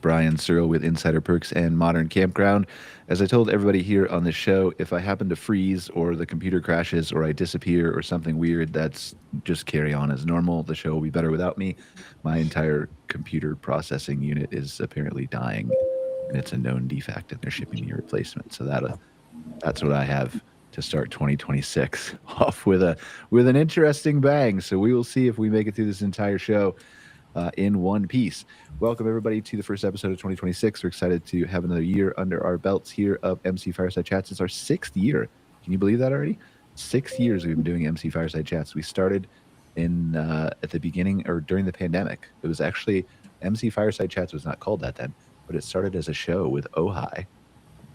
Brian Searl with Insider Perks and Modern Campground. As I told everybody here on the show, if I happen to freeze or the computer crashes or I disappear or something weird, that's just carry on as normal. The show will be better without me. My entire computer processing unit is apparently dying, and it's a known defect, and they're shipping me a replacement. So that's what I have to start 2026 off with an interesting bang. So we will see if we make it through this entire show in one piece. Welcome everybody to the first episode of 2026. We're excited to have another year under our belts here of MC Fireside Chats. It's our 6th year. Can you believe that already? 6 years we've been doing MC Fireside Chats. We started in at the beginning or during the pandemic. It was actually MC Fireside Chats was not called that then, but it started as a show with Ojai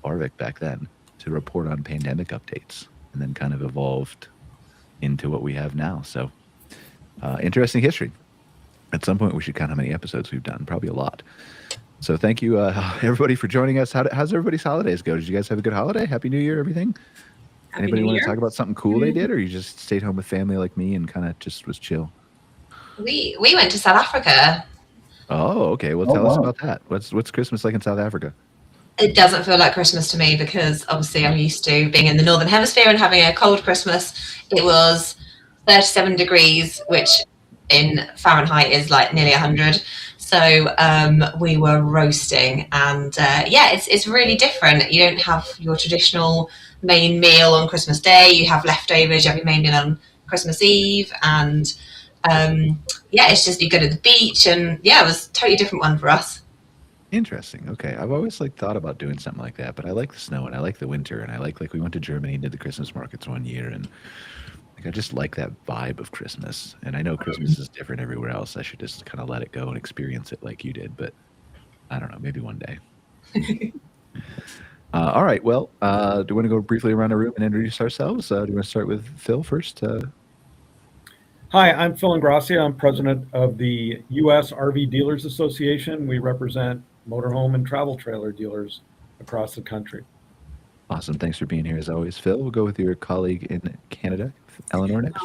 Barvik back then to report on pandemic updates, and then kind of evolved into what we have now. So interesting history. At some point, we should count how many episodes we've done. Probably a lot. So thank you, everybody, for joining us. How's everybody's holidays go? Did you guys have a good holiday? Happy New Year, everything? Anybody want to talk about something cool they did, or you just stayed home with family like me and kind of just was chill? We went to South Africa. Oh, okay. Well, tell us about that. What's Christmas like in South Africa? It doesn't feel like Christmas to me because obviously I'm used to being in the Northern Hemisphere and having a cold Christmas. It was 37 degrees, which in Fahrenheit is like nearly 100. So we were roasting, and it's really different. You don't have your traditional main meal on Christmas Day. You have leftovers. You have your main meal on Christmas Eve, and it's just you go to the beach, and it was a totally different one for us. Interesting. Okay, I've always thought about doing something like that, but I like the snow and I like the winter, and I like we went to Germany and did the Christmas markets one year, and I just like that vibe of Christmas. And I know Christmas is different everywhere else. I should just kind of let it go and experience it like you did, but I don't know, maybe one day. All right, well, do you want to go briefly around the room and introduce ourselves? Do you want to start with Phil first? Hi, I'm Phil Ingrassia. I'm president of the U.S. RV Dealers Association. We represent motorhome and travel trailer dealers across the country. Awesome. Thanks for being here as always, Phil. We'll go with your colleague in Canada, Eleonore, next.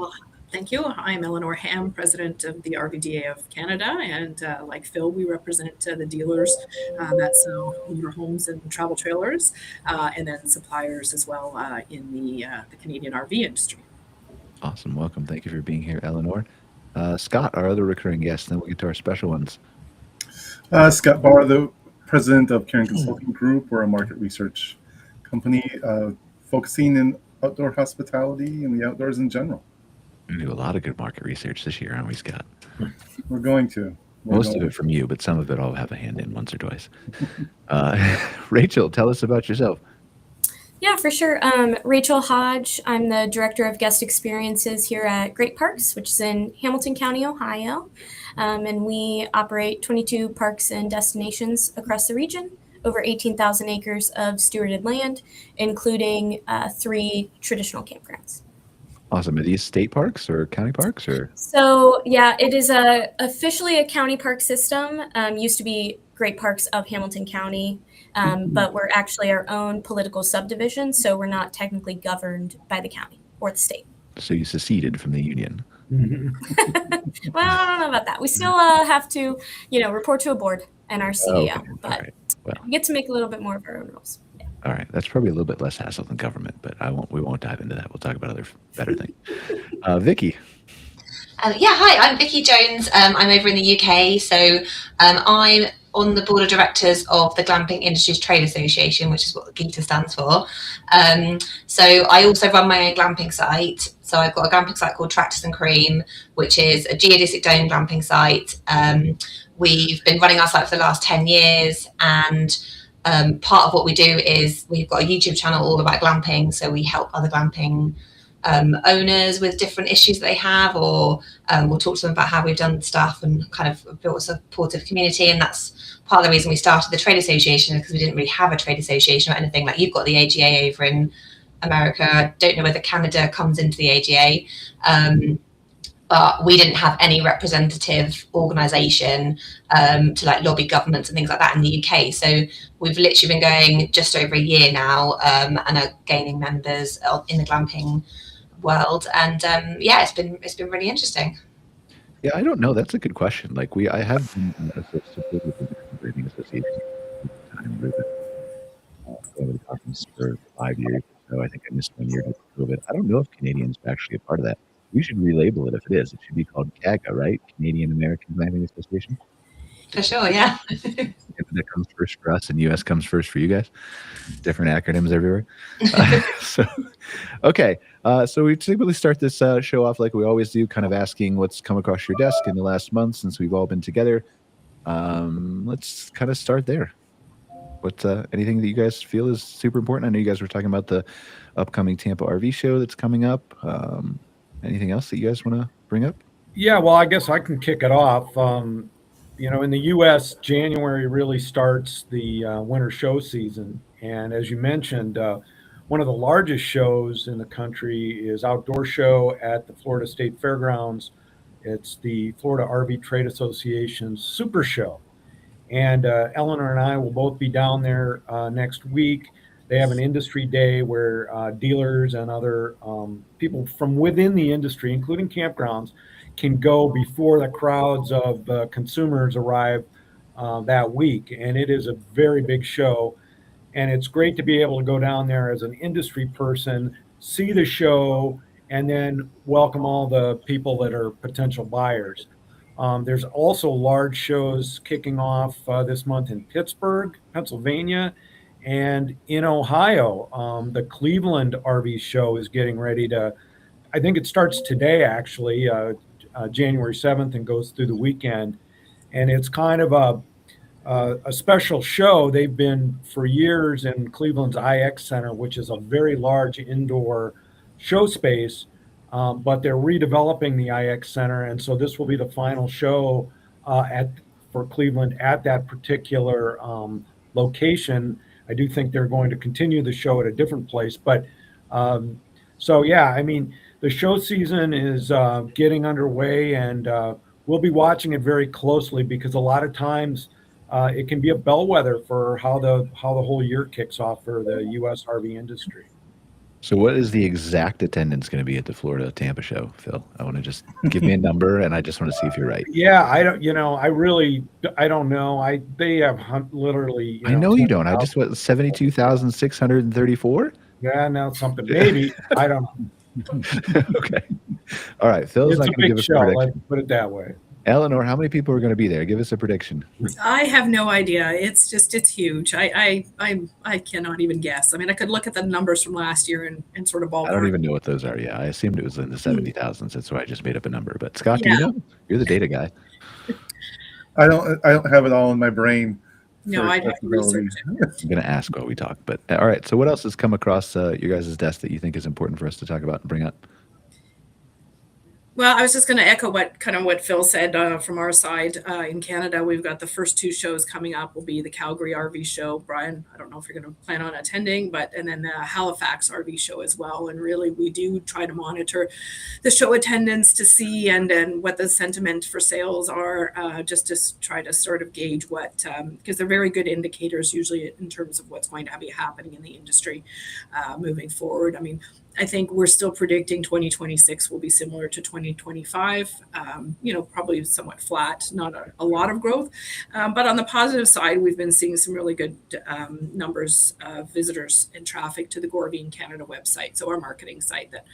Thank you. I'm Eleonore Hamm, president of the RVDA of Canada. And like Phil, we represent the dealers that sell motorhomes and travel trailers, and then suppliers as well in the Canadian RV industry. Awesome. Welcome. Thank you for being here, Eleonore. Scott, our other recurring guest, then we'll get to our special ones. Scott Bahr, the president of Caring Consulting Group. We're a market research company focusing in outdoor hospitality and the outdoors in general. We do a lot of good market research this year, aren't we, Scott? We're going to. Most of it from you, but some of it I'll have a hand in once or twice. Rachel, tell us about yourself. Yeah, for sure. Rachel Hodge. I'm the Director of Guest Experiences here at Great Parks, which is in Hamilton County, Ohio. And we operate 22 parks and destinations across the region, over 18,000 acres of stewarded land, including 3 traditional campgrounds. Awesome. Are these state parks or county parks? So, yeah, it is officially a county park system. Used to be Great Parks of Hamilton County, but we're actually our own political subdivision, so we're not technically governed by the county or the state. So you seceded from the union. Well, I don't know about that. We still have to, report to a board and our CEO, but we get to make a little bit more of our own rules. Yeah. All right. That's probably a little bit less hassle than government, but we won't dive into that. We'll talk about other better things. Vicki. Hi, I'm Vicki Jones. I'm over in the UK. So I'm on the board of directors of the Glamping Industries Trade Association, which is what the GITA stands for. So I also run my own glamping site. So I've got a glamping site called Tractors and Cream, which is a geodesic dome glamping site. We've been running our site for the last 10 years, and part of what we do is we've got a YouTube channel all about glamping. So we help other glamping owners with different issues that they have, or we'll talk to them about how we've done stuff and kind of built a supportive community. And that's part of the reason we started the trade association, because we didn't really have a trade association or anything. Like, you've got the AGA over in America. I don't know whether Canada comes into the AGA, but we didn't have any representative organisation to lobby governments and things like that in the UK. So we've literally been going just over a year now, and are gaining members in the glamping world. And it's been really interesting. Yeah, I don't know. That's a good question. Like I have been supported with the Glamping Association for time. We've been going to the conference for 5 years. So I think I missed 1 year due to COVID. I don't know if Canadians are actually a part of that. We should relabel it if it is. It should be called CAGA, right? Canadian American Glamping Association. For sure, yeah. That comes first for us, and US comes first for you guys. Different acronyms everywhere. Okay. So we typically start this show off like we always do, kind of asking what's come across your desk in the last month since we've all been together. Let's kind of start there. What's anything that you guys feel is super important? I know you guys were talking about the upcoming Tampa RV show that's coming up. Anything else that you guys want to bring up? Yeah, well, I guess I can kick it off. In the U.S., January really starts the winter show season. And as you mentioned, one of the largest shows in the country is outdoor show at the Florida State Fairgrounds. It's the Florida RV Trade Association's Super Show. And Eleanor and I will both be down there next week. They have an industry day where dealers and other people from within the industry, including campgrounds, can go before the crowds of consumers arrive that week. And it is a very big show. And it's great to be able to go down there as an industry person, see the show, and then welcome all the people that are potential buyers. There's also large shows kicking off this month in Pittsburgh, Pennsylvania, and in Ohio. The Cleveland RV show is getting ready to, I think it starts today actually, January 7th, and goes through the weekend. And it's kind of a special show. They've been for years in Cleveland's IX Center, which is a very large indoor show space. But they're redeveloping the IX Center, and so this will be the final show for Cleveland at that particular location. I do think they're going to continue the show at a different place, but so yeah, I mean, the show season is getting underway, and we'll be watching it very closely because a lot of times it can be a bellwether for how the whole year kicks off for the U.S. RV industry. So what is the exact attendance going to be at the Florida Tampa show, Phil? I want to just give me a number, and I just want to see if you're right. Yeah, I don't, I don't know. They have literally. I know you don't. I just went 72,634. Yeah, now something maybe. I don't know. Okay. All right. Phil's It's not a going to give big us show. a Let's prediction. put it that way. Eleanor, how many people are going to be there? Give us a prediction. I have no idea. It's huge. I cannot even guess. I mean, I could look at the numbers from last year and sort of ballpark. I don't even know what those are. Yeah, I assumed it was in the 70,000s. That's why I just made up a number. But Scott, do you know? You're the data guy. I don't have it all in my brain. No, I'd have to research it. I'm going to ask while we talk. But all right. So what else has come across your guys' desk that you think is important for us to talk about and bring up? Well, I was just going to echo what Phil said from our side. In Canada, we've got the first two shows coming up will be the Calgary RV show. Brian, I don't know if you're going to plan on attending, and then the Halifax RV show as well. And really, we do try to monitor the show attendance to see and what the sentiment for sales are, just to try to sort of gauge what, because they're very good indicators usually in terms of what's going to be happening in the industry moving forward. I mean, I think we're still predicting 2026 will be similar to 2025, probably somewhat flat, not a lot of growth. But on the positive side, we've been seeing some really good numbers of visitors and traffic to the Glamping Canada website, so our marketing site that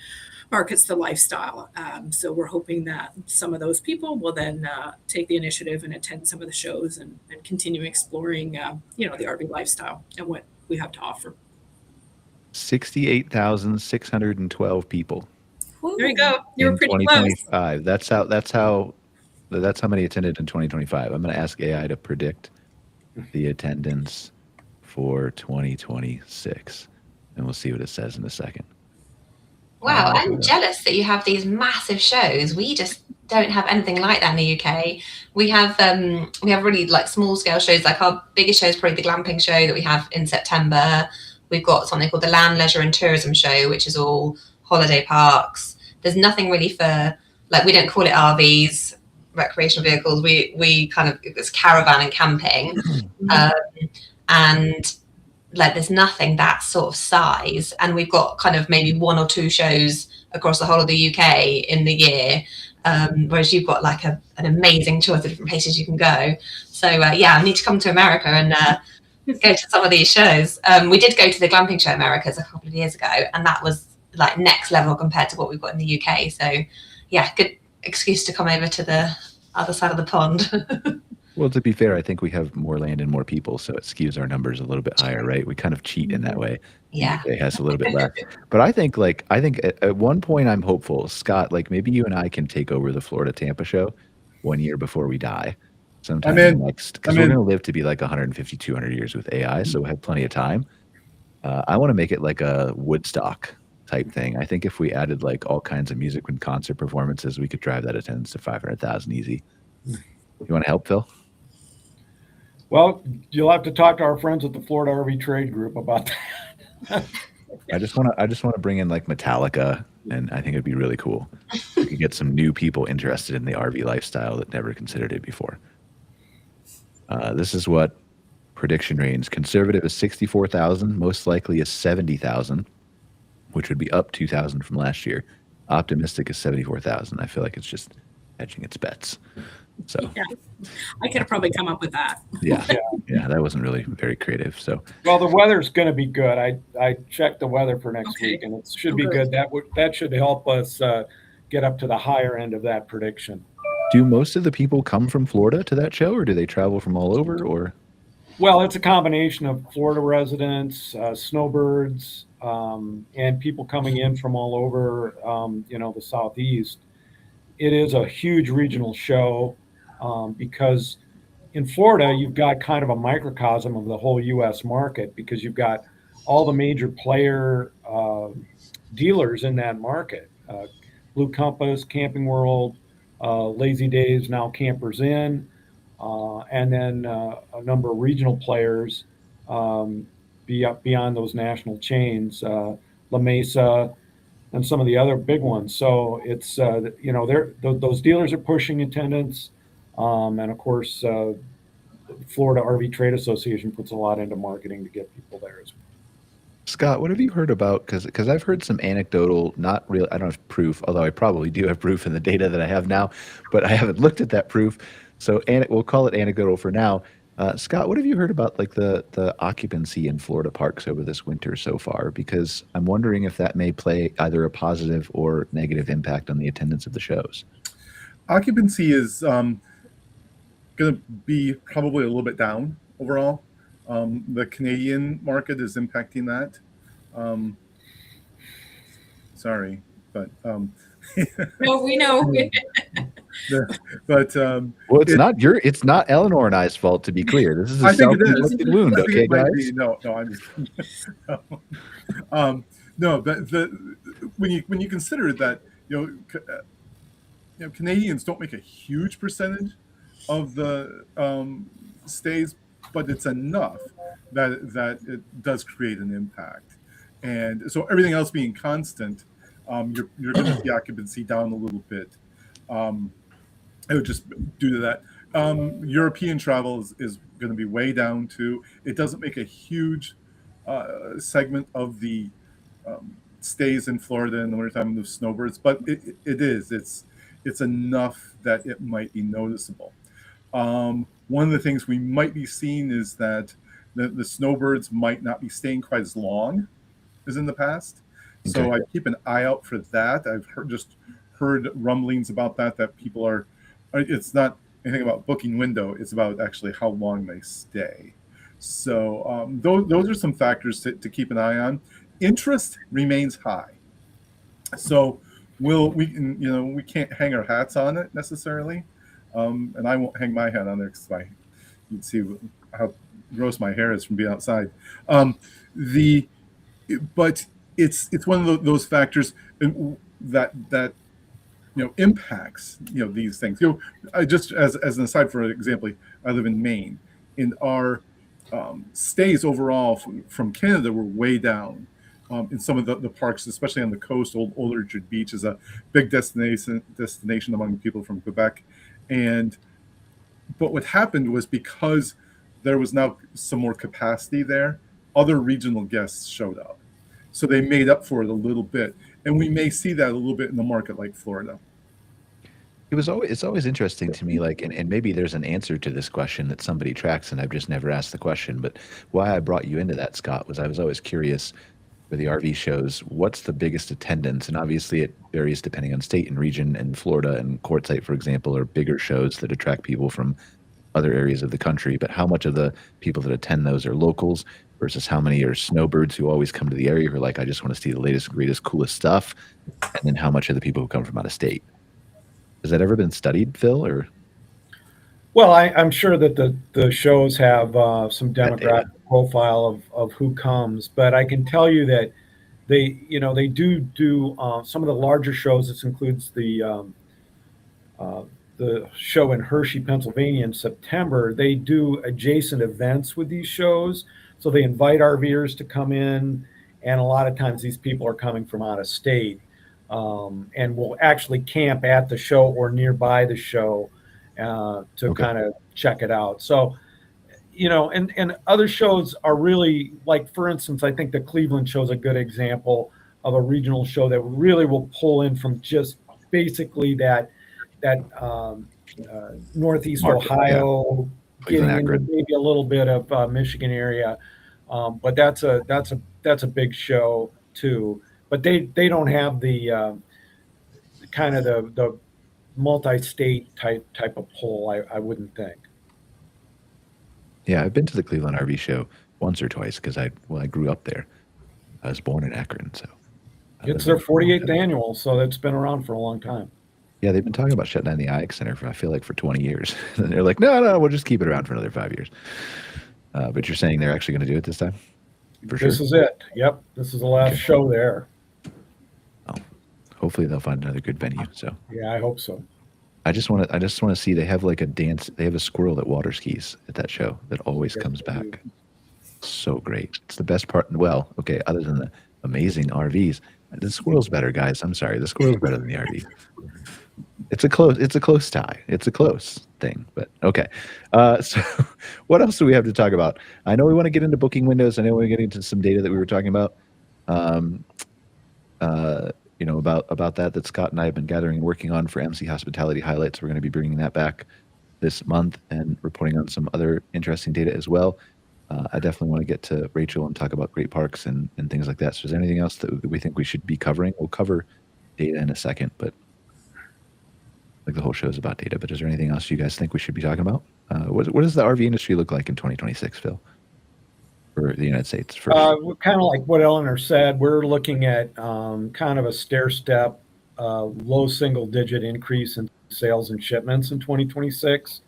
markets the lifestyle. So we're hoping that some of those people will then take the initiative and attend some of the shows and continue exploring, the RV lifestyle and what we have to offer. 68,612 people. There you go. You were pretty close. 2025. That's how many attended in 2025. I'm going to ask AI to predict the attendance for 2026, and we'll see what it says in a second. Wow, I'm jealous that you have these massive shows. We just don't have anything like that in the UK. We have really like small scale shows. Like our biggest show is probably the glamping show that we have in September. We've got something called the Land, Leisure and Tourism Show, which is all holiday parks. There's nothing really for, like, we don't call it RVs, recreational vehicles. We kind of, it's caravan and camping. And like, there's nothing that sort of size. And we've got kind of maybe one or two shows across the whole of the UK in the year. whereas you've got like an amazing choice of different places you can go. So yeah, I need to come to America and go to some of these shows. We did go to the Glamping Show Americas a couple of years ago, and that was like next level compared to what we've got in the UK. So yeah, good excuse to come over to the other side of the pond. Well, to be fair, I think we have more land and more people, so it skews our numbers a little bit higher, right? We kind of cheat in that way. Yeah. It has a little bit less. But I think at one point I'm hopeful, Scott, like maybe you and I can take over the Florida Tampa show 1 year before we die. Sometime next, because we're going to live to be like 150, 200 years with AI, so we have plenty of time. I want to make it like a Woodstock type thing. I think if we added like all kinds of music and concert performances, we could drive that attendance to 500,000 easy. You want to help, Phil? Well, you'll have to talk to our friends at the Florida RV Trade Group about that. I just want to bring in like Metallica, and I think it'd be really cool. We could get some new people interested in the RV lifestyle that never considered it before. This is what prediction range. Conservative is 64,000. Most likely is 70,000, which would be up 2,000 from last year. Optimistic is 74,000. I feel like it's just hedging its bets. So yeah, I could have probably come up with that. Yeah, that wasn't really very creative. So well, the weather's going to be good. I checked the weather for next week, and it should be good. That should help us get up to the higher end of that prediction. Do most of the people come from Florida to that show, or do they travel from all over? Or well, it's a combination of Florida residents, snowbirds, and people coming in from all over. The Southeast. It is a huge regional show. Because in Florida, you've got kind of a microcosm of the whole U.S. market, because you've got all the major player dealers in that market. Blue Compass, Camping World, Lazy Days, now Campers Inn, and then a number of regional players beyond those national chains, La Mesa, and some of the other big ones. So it's, those dealers are pushing attendance. And of course, Florida RV Trade Association puts a lot into marketing to get people there as well. Scott, what have you heard about? Because I've heard some anecdotal, not real. I don't have proof, although I probably do have proof in the data that I have now, but I haven't looked at that proof. So we'll call it anecdotal for now. Scott, what have you heard about like the occupancy in Florida parks over this winter so far? Because I'm wondering if that may play either a positive or negative impact on the attendance of the shows. Occupancy is going to be probably a little bit down overall. The Canadian market is impacting that. Sorry, but no, we know. But well, it's not Eleanor and I's fault, to be clear. This is a self-inflicted wound, okay, guys? No, I'm just no, but when you consider that Canadians don't make a huge percentage of the stays, but it's enough that it does create an impact. And so everything else being constant, you're going to see occupancy down a little bit. It would just due to that. European travel is going to be way down too. It doesn't make a huge segment of the stays in Florida in the wintertime of snowbirds, but it's enough that it might be noticeable. One of the things we might be seeing is that the snowbirds might not be staying quite as long as in the past. Okay. So I keep an eye out for that. I've heard rumblings about that people are, it's not anything about booking window, it's about actually how long they stay. So those are some factors to keep an eye on. Interest remains high. So we can't hang our hats on it necessarily. And I won't hang my hat on there because you'd see how gross my hair is from being outside. But it's one of those factors that impacts these things. I just as an aside, for example, I live in Maine. In our stays overall from Canada were way down. In some of the parks, especially on the coast. Old Orchard Beach is a big destination among people from Quebec. But what happened was, because there was now some more capacity there, other regional guests showed up. So they made up for it a little bit. And we may see that a little bit in the market like Florida. it's always interesting to me, like, and maybe there's an answer to this question that somebody tracks, and I've just never asked the question. But why I brought you into that, Scott, was I was always curious for the RV shows, what's the biggest attendance? And obviously it varies depending on state and region. And Florida and Quartzsite, for example, are bigger shows that attract people from other areas of the country. But how much of the people that attend those are locals versus how many are snowbirds who always come to the area who are like, I just want to see the latest, greatest, coolest stuff? And then how much of the people who come from out of state? Has that ever been studied, Phil? Or Well, I'm sure that the shows have some demographic profile of who comes, but I can tell you that they do some of the larger shows. This includes the show in Hershey, Pennsylvania in September. They do adjacent events with these shows, so they invite RVers to come in, and a lot of times these people are coming from out of state, and will actually camp at the show or nearby the show to kind of check it out. So, and other shows are really, like, for instance, I think the Cleveland show is a good example of a regional show that really will pull in from just basically that Northeast Market, Ohio, getting Cleveland, into Akron. maybe a little bit of Michigan area, but that's a big show too. But they don't have the kind of the multi-state type of pull. I wouldn't think. Yeah, I've been to the Cleveland RV show once or twice because I grew up there. I was born in Akron, so It's their 48th annual, so it's been around for a long time. Yeah, they've been talking about shutting down the IX Center for, I feel like, for 20 years. And they're like, no, we'll just keep it around for another 5 years. But you're saying they're actually going to do it this time? For sure? This is it. Yep. This is the last show there. Oh, hopefully they'll find another good venue. So yeah, I hope so. I just want to see, they have like a dance. They have a squirrel that water skis at that show that always comes back. So great. It's the best part. Well, okay, other than the amazing RVs, the squirrel's better, guys. I'm sorry. The squirrel's better than the RV. It's a close tie. It's a close thing, but okay. So what else do we have to talk about? I know we want to get into booking windows. I know we're getting into some data that we were talking about. About that Scott and I have been gathering and working on for MC Hospitality Highlights. We're going to be bringing that back this month and reporting on some other interesting data as well. I definitely want to get to Rachel and talk about great parks and things like that. So is there anything else that we think we should be covering? We'll cover data in a second, but like the whole show is about data. But is there anything else you guys think we should be talking about? What does the RV industry look like in 2026, Phil? For the United States? Kind of like what Eleanor said, we're looking at kind of a stair-step, low single-digit increase in sales and shipments in 2026.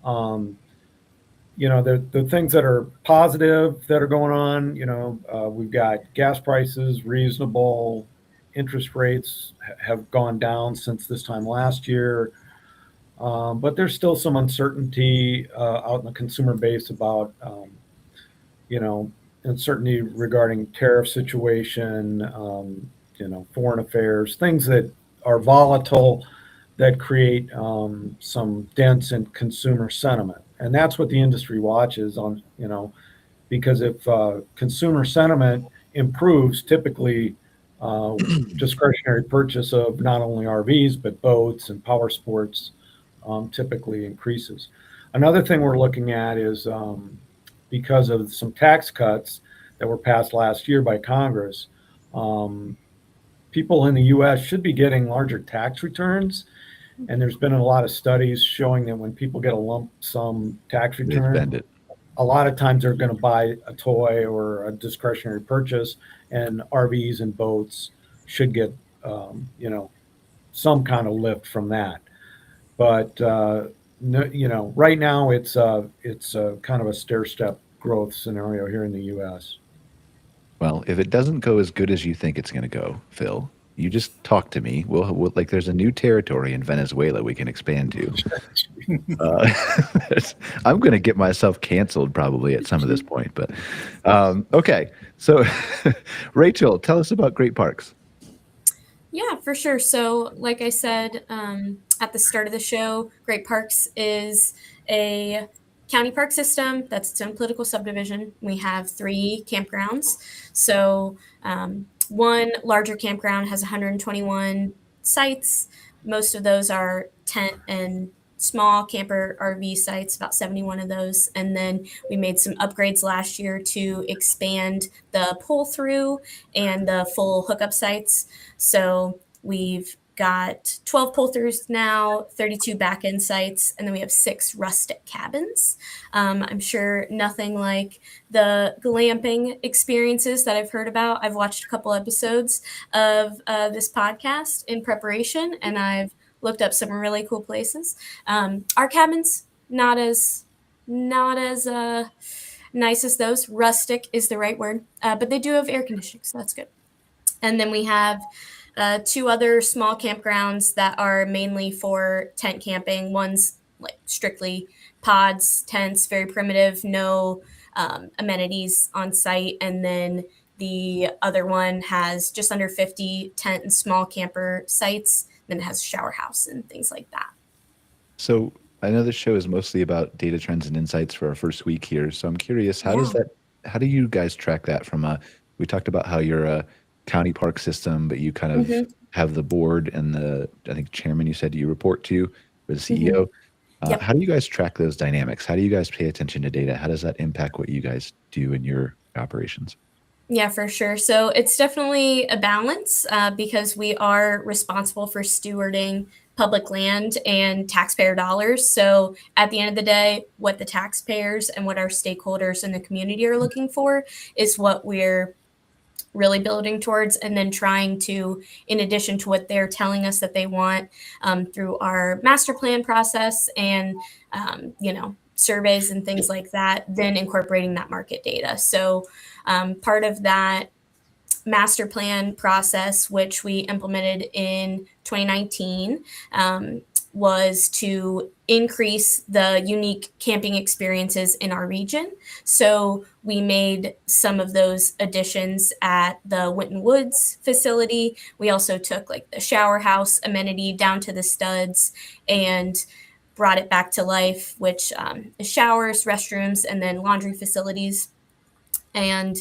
The things that are positive that are going on, we've got gas prices reasonable, interest rates have gone down since this time last year, but there's still some uncertainty out in the consumer base about uncertainty regarding tariff situation, foreign affairs, things that are volatile that create some dents in consumer sentiment. And that's what the industry watches on, because if consumer sentiment improves, typically discretionary purchase of not only RVs, but boats and power sports typically increases. Another thing we're looking at is because of some tax cuts that were passed last year by Congress, people in the U.S. should be getting larger tax returns. And there's been a lot of studies showing that when people get a lump sum tax return, a lot of times they're going to buy a toy or a discretionary purchase, and RVs and boats should get, some kind of lift from that. But, right now it's kind of a stair-step growth scenario here in the U.S. Well, if it doesn't go as good as you think it's going to go, Phil, you just talk to me. We'll like, there's a new territory in Venezuela we can expand to. I'm going to get myself canceled probably at some of this point, but okay. So Rachel, tell us about Great Parks. Yeah, for sure. So like I said at the start of the show, Great Parks is a county park system that's its own political subdivision. We have 3 campgrounds. So one larger campground has 121 sites. most of those are tent and small camper RV sites, about 71 of those. And then we made some upgrades last year to expand the pull through and the full hookup sites. So we've got 12 pull throughs now, 32 back end sites, and then we have 6 rustic cabins. I'm sure nothing like the glamping experiences that I've heard about. I've watched a couple episodes of this podcast in preparation, and I've looked up some really cool places. Our cabins not as nice as those. Rustic is the right word, but they do have air conditioning, so that's good. And then we have 2 other small campgrounds that are mainly for tent camping. One's like strictly pods, tents, very primitive, no amenities on site. And then the other one has just under 50 tent and small camper sites. Then it has a shower house and things like that. So I know this show is mostly about data trends and insights for our first week here. So I'm curious, how do you guys track that we talked about how you're a county park system, but you kind of have the board and I think chairman you said you report to, or the CEO. Yep. How do you guys track those dynamics? How do you guys pay attention to data? How does that impact what you guys do in your operations? Yeah, for sure. So it's definitely a balance because we are responsible for stewarding public land and taxpayer dollars. So at the end of the day, what the taxpayers and what our stakeholders in the community are looking for is what we're really building towards, and then trying to, in addition to what they're telling us that they want through our master plan process and, surveys and things like that, then incorporating that market data. So part of that master plan process, which we implemented in 2019, was to increase the unique camping experiences in our region. So we made some of those additions at the Winton Woods facility. We also took like the shower house amenity down to the studs and brought it back to life, which is showers, restrooms, and then laundry facilities. And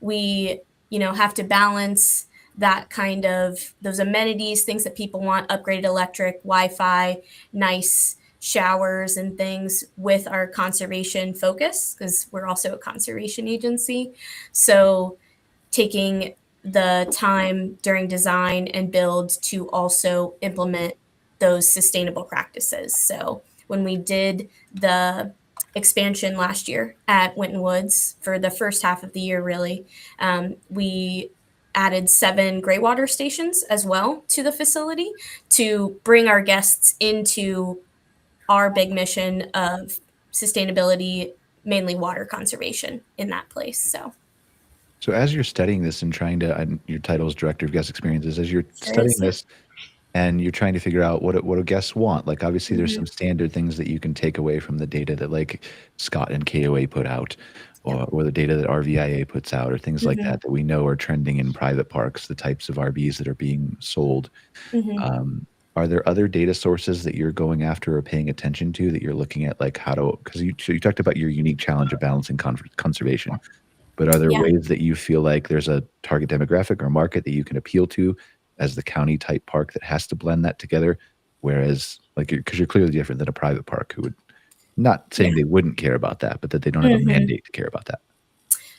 we, have to balance that kind of those amenities, things that people want, upgraded electric, Wi-Fi, nice showers and things, with our conservation focus, because we're also a conservation agency. So taking the time during design and build to also implement those sustainable practices. So when we did the expansion last year at Winton Woods for the first half of the year, really, we added 7 gray water stations as well to the facility to bring our guests into our big mission of sustainability, mainly water conservation in that place. So as you're studying this and trying to, your title is Director of Guest Experiences, as you're studying this and you're trying to figure out what do guests want, like obviously there's some standard things that you can take away from the data that like Scott and KOA put out, or the data that RVIA puts out, or things like that we know are trending in private parks, the types of RVs that are being sold. Are there other data sources that you're going after or paying attention to that you're looking at, like because you talked about your unique challenge of balancing conservation, but are there ways that you feel like there's a target demographic or market that you can appeal to as the county type park that has to blend that together? Whereas because you're clearly different than a private park who would, not saying they wouldn't care about that, but that they don't have a mandate to care about that.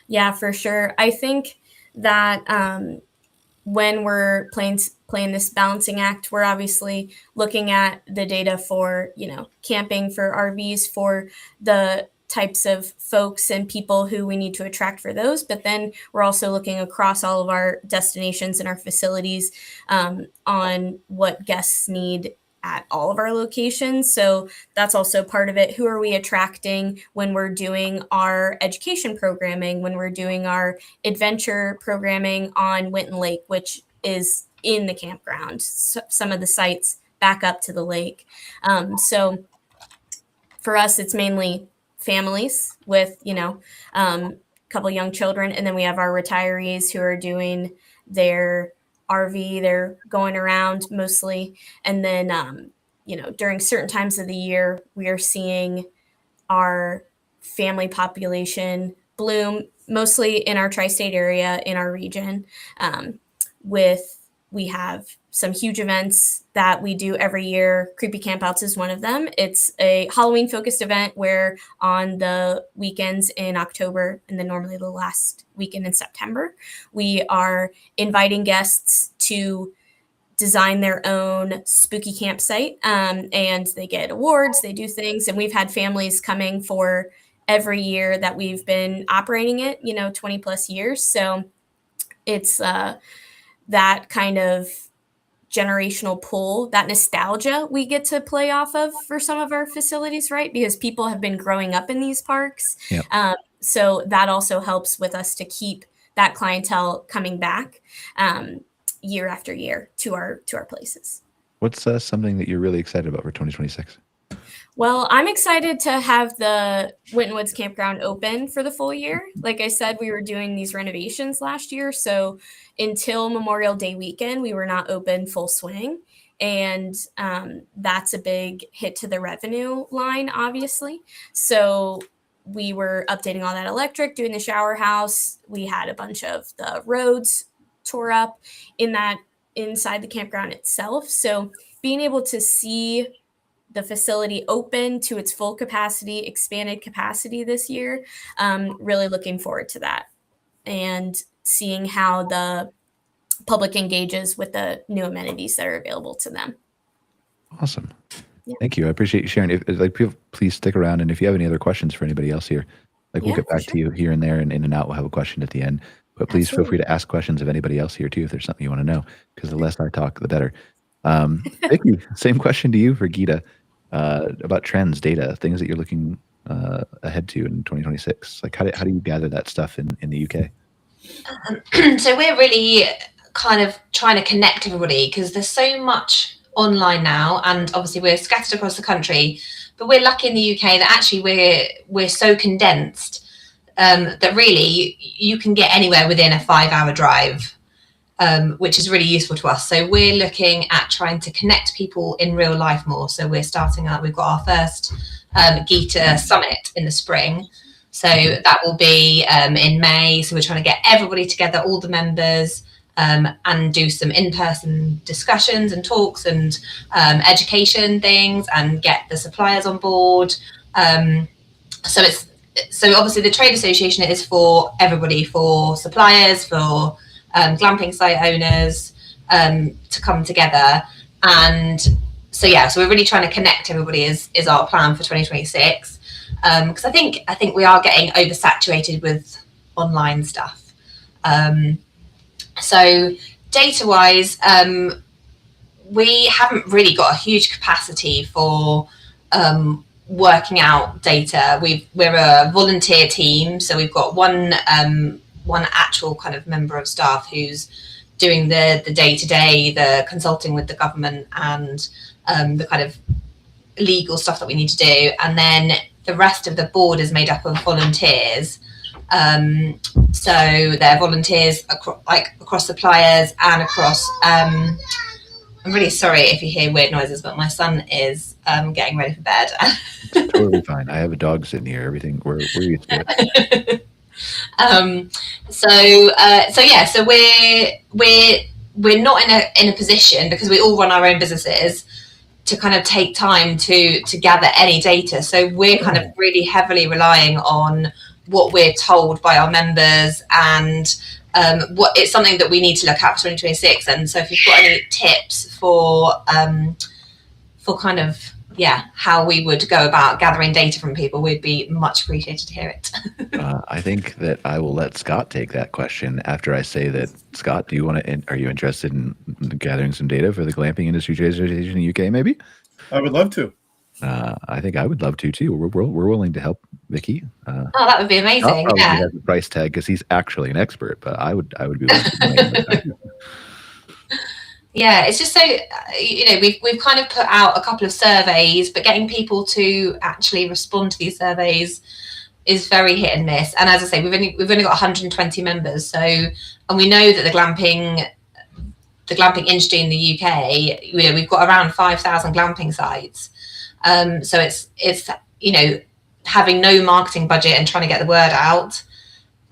Yeah, for sure. I think that when we're playing this balancing act, we're obviously looking at the data for, camping, for RVs, for the types of folks and people who we need to attract for those. But then we're also looking across all of our destinations and our facilities on what guests need at all of our locations. So that's also part of it. Who are we attracting when we're doing our education programming, when we're doing our adventure programming on Winton Lake, which is in the campground, some of the sites back up to the lake. So for us, it's mainly families with, a couple young children. And then we have our retirees who are doing their RV, they're going around mostly. And then, during certain times of the year, we are seeing our family population bloom, mostly in our tri-state area, in our region. We have some huge events that we do every year. Creepy Campouts is one of them. It's a Halloween focused event where on the weekends in October and then normally the last weekend in September, we are inviting guests to design their own spooky campsite. And they get awards, they do things. And we've had families coming for every year that we've been operating it, 20 plus years. So it's that kind of generational pull, that nostalgia we get to play off of for some of our facilities, right? Because people have been growing up in these parks. Yep. So that also helps with us to keep that clientele coming back year after year to our places. What's something that you're really excited about for 2026? Well, I'm excited to have the Winton Woods Campground open for the full year. Like I said, we were doing these renovations last year. So until Memorial Day weekend, we were not open full swing. And that's a big hit to the revenue line, obviously. So we were updating all that electric, doing the shower house. We had a bunch of the roads tore up inside the campground itself. So being able to see the facility open to its full capacity, expanded capacity this year. Really looking forward to that and seeing how the public engages with the new amenities that are available to them. Awesome. Yeah. Thank you. I appreciate you sharing. Please stick around. And if you have any other questions for anybody else here, we'll get back to you here and there and in and out. We'll have a question at the end. But please feel free to ask questions of anybody else here too if there's something you want to know, because the less I talk, the better. Vicki, same question to you for Geeta. About trends, data, things that you're looking ahead to in 2026. Like how do you gather that stuff in the UK? So we're really kind of trying to connect everybody because there's so much online now, and obviously we're scattered across the country, but we're lucky in the UK that actually we're so condensed that really you can get anywhere within a 5-hour drive. Which is really useful to us. So we're looking at trying to connect people in real life more. So we're starting out, we've got our first Geeta Summit in the spring. So that will be in May. So we're trying to get everybody together, all the members, and do some in-person discussions and talks and education things and get the suppliers on board. So obviously the trade association is for everybody, for suppliers, for glamping site owners to come together. And so we're really trying to connect everybody is our plan for 2026, because I think we are getting oversaturated with online stuff. So data wise, we haven't really got a huge capacity for working out data. We're a volunteer team, so we've got one actual kind of member of staff who's doing the day-to-day, the consulting with the government and the kind of legal stuff that we need to do. And then the rest of the board is made up of volunteers. So they're volunteers across suppliers and across, I'm really sorry if you hear weird noises, but my son is getting ready for bed. Totally fine. I have a dog sitting here. Everything, we're used to it. So we're not in a position, because we all run our own businesses, to kind of take time to gather any data. So we're kind of really heavily relying on what we're told by our members, and what it's something that we need to look at for 2026. And so if you've got any tips for kind of how we would go about gathering data from people, we'd be much appreciated to hear it. I think that I will let Scott take that question after I say that. Scott, are you interested in gathering some data for the Glamping Industries Trade Association in the UK, maybe? I would love to. I think I would love to too. We're willing to help Vicki. That would be amazing. I'll have the price tag because he's actually an expert, but I would be willing to. Yeah, it's just so, we've kind of put out a couple of surveys, but getting people to actually respond to these surveys is very hit and miss. And as I say, we've only got 120 members. So, and we know that the glamping industry in the UK, we've got around 5,000 glamping sites. So it's having no marketing budget and trying to get the word out.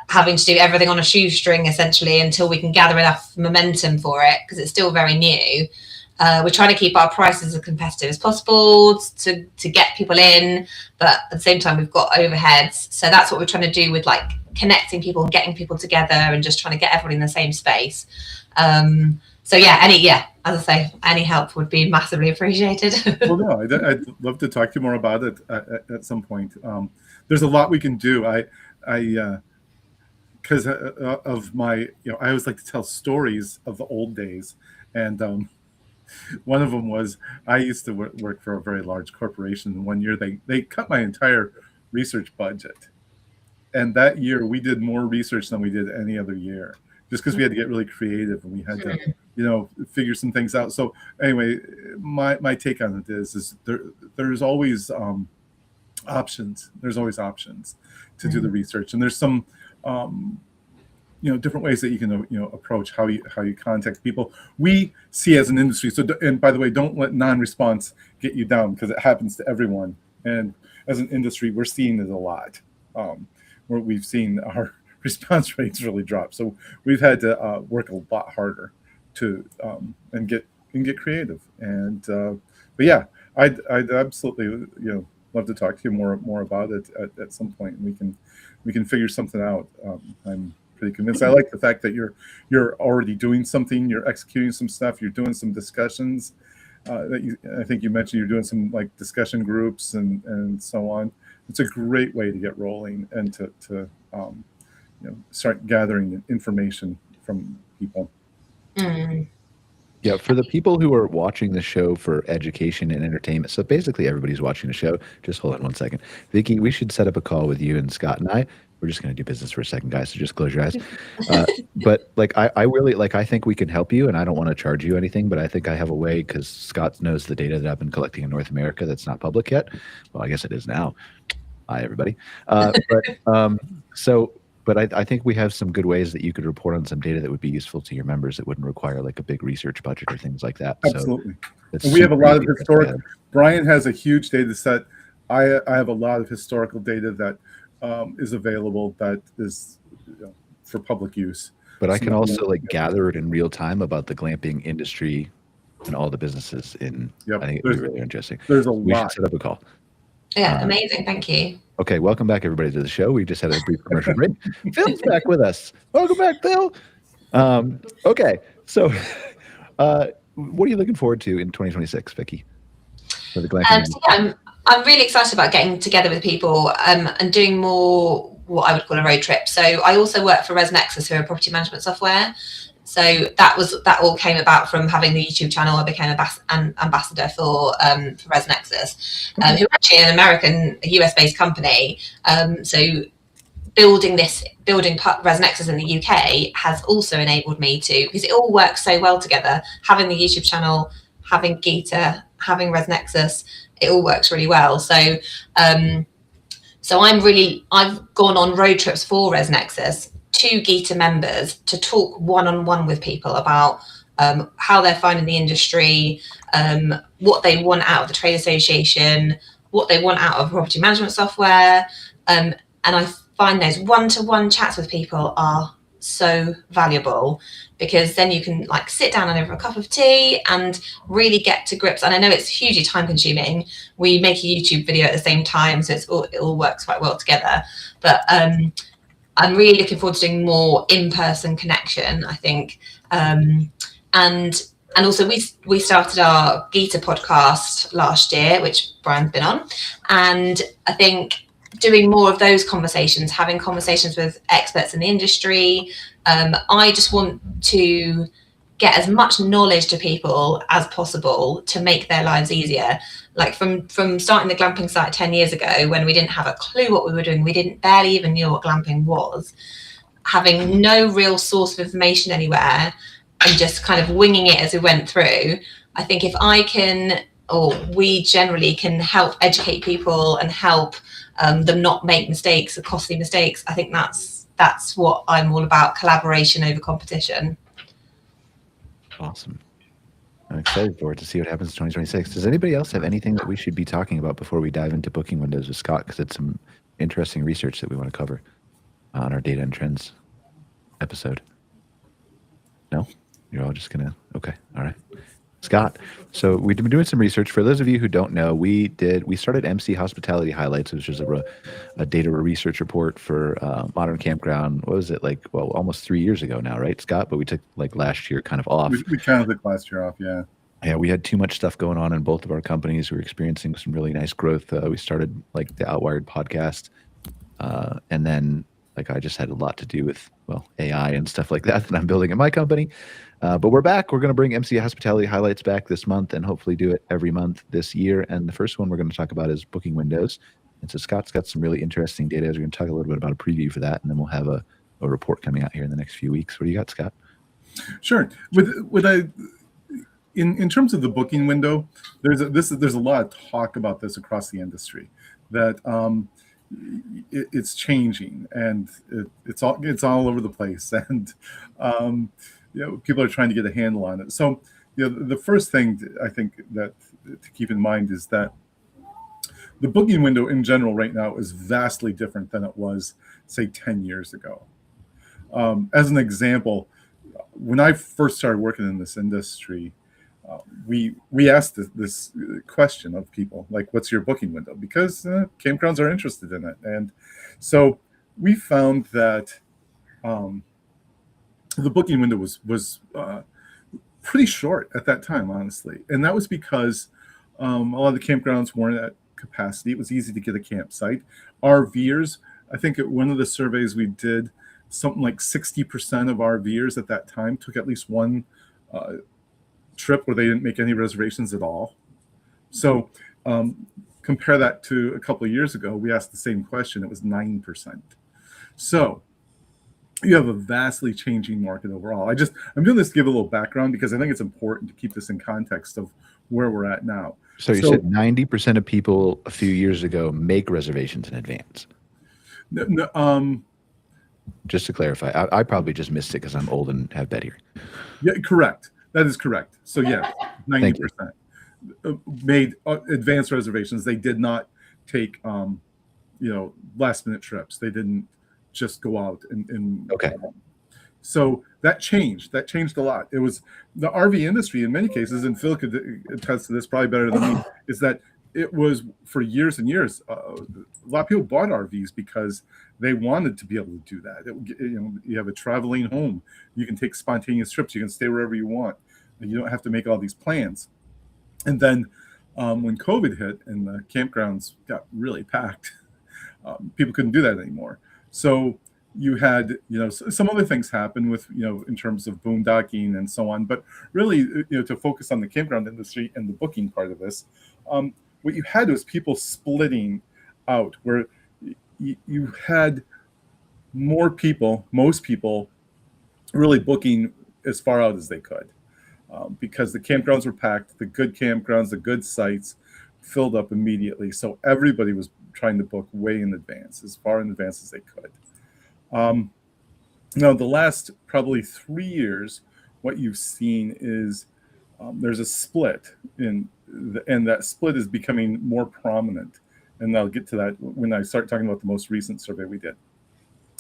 having to do everything on a shoestring essentially until we can gather enough momentum for it, because it's still very new. We're trying to keep our prices as competitive as possible to get people in, but at the same time we've got overheads. So that's what we're trying to do with like connecting people and getting people together and just trying to get everybody in the same space. So as I say, any help would be massively appreciated. Well, no, I'd love to talk to you more about it at some point. There's a lot we can do. Because of my, I always like to tell stories of the old days, and one of them was I used to work for a very large corporation. And one year they cut my entire research budget, and that year we did more research than we did any other year, just because we had to get really creative and we had to, figure some things out. So anyway, my take on it is there's always options. There's always options to do the research, and there's some different ways that you can approach how you contact people. We see as an industry. So, and by the way, don't let non-response get you down, because it happens to everyone. And as an industry, we're seeing it a lot. Where we've seen our response rates really drop. So we've had to work a lot harder to and get creative. And but yeah, I'd absolutely love to talk to you more about it at some point, and we can figure something out. I'm pretty convinced. I like the fact that you're already doing something. You're executing some stuff. You're doing some discussions. I think you mentioned you're doing some like discussion groups and so on. It's a great way to get rolling and to start gathering information from people. Yeah, for the people who are watching the show for education and entertainment, so basically everybody's watching the show. Just hold on one second. Vicki, we should set up a call with you and Scott and I. We're just going to do business for a second, guys, so just close your eyes. But like, I really, like, I think we can help you, and I don't want to charge you anything, but I think I have a way, because Scott knows the data that I've been collecting in North America that's not public yet. Well, I guess it is now. Hi, everybody. But I think we have some good ways that you could report on some data that would be useful to your members that wouldn't require like a big research budget or things like that. Absolutely. So and we have a lot of historical. Brian has a huge data set. I have a lot of historical data that is available that is for public use. But I can also like gather it in real time about the glamping industry and all the businesses in. Yep. I think it'd be really interesting. There's a We lot. should set up a call. Yeah, amazing. Thank you. Okay, welcome back everybody to the show. We just had a brief commercial break. Phil's back with us. Welcome back, Phil. Okay, so what are you looking forward to in 2026, Vicki? For the glamping I'm really excited about getting together with people and doing more what I would call a road trip. So I also work for ResNexus, who are property management software. So that all came about from having the YouTube channel. I became an ambassador for ResNexus, who are actually a US-based company. So building ResNexus in the UK has also enabled me to, because it all works so well together. Having the YouTube channel, having Gita, having ResNexus, it all works really well. So I've gone on road trips for ResNexus to Gita members to talk one-on-one with people about how they're finding the industry, what they want out of the trade association, what they want out of property management software. And I find those one-to-one chats with people are so valuable, because then you can like sit down and over a cup of tea and really get to grips. And I know it's hugely time consuming. We make a YouTube video at the same time, so it all works quite well together. But I'm really looking forward to doing more in-person connection, I think. And also we started our Gita podcast last year, which Brian's been on. And I think doing more of those conversations, having conversations with experts in the industry. I just want to get as much knowledge to people as possible to make their lives easier. Like from starting the glamping site 10 years ago, when we didn't have a clue what we were doing, we barely even knew what glamping was, having no real source of information anywhere and just kind of winging it as we went through. I think if I can, or we generally can help educate people and help them not make mistakes or costly mistakes, I think that's what I'm all about, collaboration over competition. Awesome. I'm excited for it to see what happens in 2026. Does anybody else have anything that we should be talking about before we dive into booking windows with Scott? Because it's some interesting research that we want to cover. on our data and trends episode? No? You're all just gonna, okay, all right. Scott, so we've been doing some research. For those of you who don't know, we started MC Hospitality Highlights, which is a data research report for Modern Campground. What was it, like, well, almost 3 years ago now, right, Scott? But we took like last year kind of off. We kind of took last year off, yeah. Yeah, we had too much stuff going on in both of our companies. We were experiencing some really nice growth. We started like the Outwired podcast, and then like I just had a lot to do with, well, AI and stuff like that I'm building in my company. But we're back. We're going to bring MC Hospitality Highlights back this month and hopefully do it every month this year. And the first one we're going to talk about is booking windows. And so Scott's got some really interesting data. We're going to talk a little bit about a preview for that, and then we'll have a report coming out here in the next few weeks. What do you got, Scott? Sure. In terms of the booking window, there's a lot of talk about this across the industry, that it's changing, and it's all over the place, and people are trying to get a handle on it. So the first thing I think that to keep in mind is that the booking window in general right now is vastly different than it was, say, 10 years ago. As an example, when I first started working in this industry, we asked this question of people, like, what's your booking window? Because campgrounds are interested in it. And so we found that the booking window was pretty short at that time, honestly. And that was because a lot of the campgrounds weren't at capacity. It was easy to get a campsite. RVers, I think at one of the surveys we did, something like 60% of RVers at that time took at least one trip where they didn't make any reservations at all. So compare that to a couple of years ago, we asked the same question, it was 9%. So you have a vastly changing market overall. I'm doing this to give a little background because I think it's important to keep this in context of where we're at now. So you said 90% of people a few years ago make reservations in advance. Just to clarify, I probably just missed it because I'm old and have bed here. Yeah, correct. That is correct. So yeah, 90% made advanced reservations. They did not take, last minute trips. They didn't just go out and okay. So that changed. That changed a lot. It was the RV industry in many cases, and Phil could attest to this probably better than me, is that it was for years and years. A lot of people bought RVs because they wanted to be able to do that. You have a traveling home. You can take spontaneous trips. You can stay wherever you want. And you don't have to make all these plans. And then when COVID hit and the campgrounds got really packed, people couldn't do that anymore. So you had, some other things happen with, in terms of boondocking and so on. But really, to focus on the campground industry and the booking part of this, what you had was people splitting out, where you had most people really booking as far out as they could, because the campgrounds were packed, the good campgrounds, the good sites filled up immediately. So everybody was trying to book way in advance, as far in advance as they could. Now, the last probably 3 years, what you've seen is there's a split, and that split is becoming more prominent. And I'll get to that when I start talking about the most recent survey we did,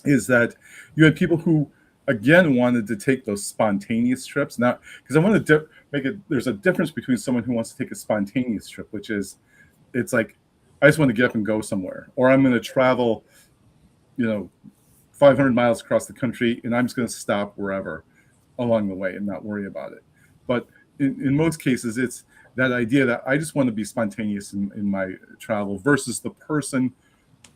is that you had people who, again, wanted to take those spontaneous trips. Now, because I want to there's a difference between someone who wants to take a spontaneous trip, which is, it's like, I just want to get up and go somewhere, or I'm going to travel, 500 miles across the country, and I'm just going to stop wherever along the way and not worry about it. But in most cases, it's that idea that I just want to be spontaneous in my travel, versus the person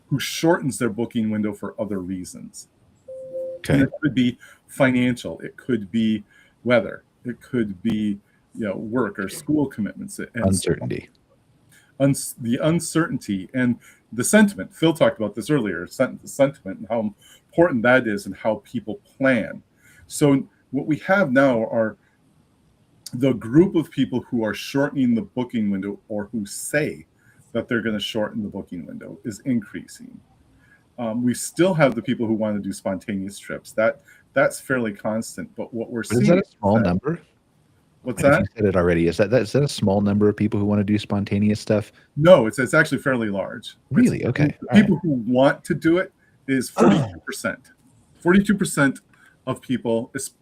who shortens their booking window for other reasons. Okay. And it could be financial, it could be weather, it could be work or school commitments, and uncertainty. The uncertainty and the sentiment. Phil talked about this earlier, the sentiment and how important that is and how people plan. So what we have now are the group of people who are shortening the booking window, or who say that they're going to shorten the booking window, is increasing. We still have the people who want to do spontaneous trips. That's fairly constant. But what we're seeing, is that a small number? What's that? You said it already. Is that a small number of people who want to do spontaneous stuff? No, it's actually fairly large. Really? Okay. People who want to do it is 42%. 42% of people is,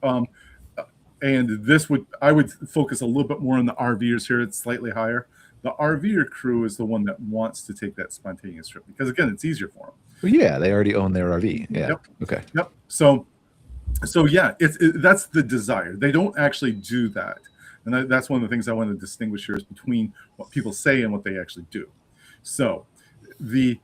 and I would focus a little bit more on the RVers here. It's slightly higher. The RVer crew is the one that wants to take that spontaneous trip because, again, it's easier for them. Well, yeah, they already own their RV. Yeah. Yep. Okay. Yep. So yeah, that's the desire. They don't actually do that, and that's one of the things I want to distinguish here is between what people say and what they actually do. So because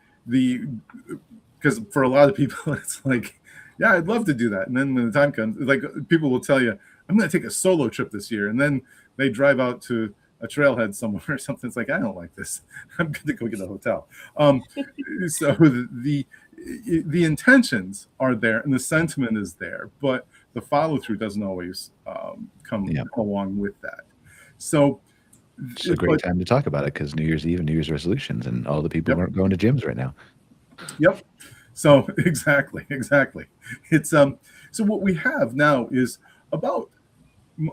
for a lot of people, it's like, yeah, I'd love to do that, and then when the time comes, like people will tell you, I'm going to take a solo trip this year, and then they drive out to a trailhead somewhere or something. It's like, I don't like this. I'm going to go get a hotel. So the intentions are there and the sentiment is there, but the follow through doesn't always come along with that. So it's a great time to talk about it because New Year's Eve and New Year's resolutions, and all the people aren't going to gyms right now. Yep. So exactly. It's so what we have now is about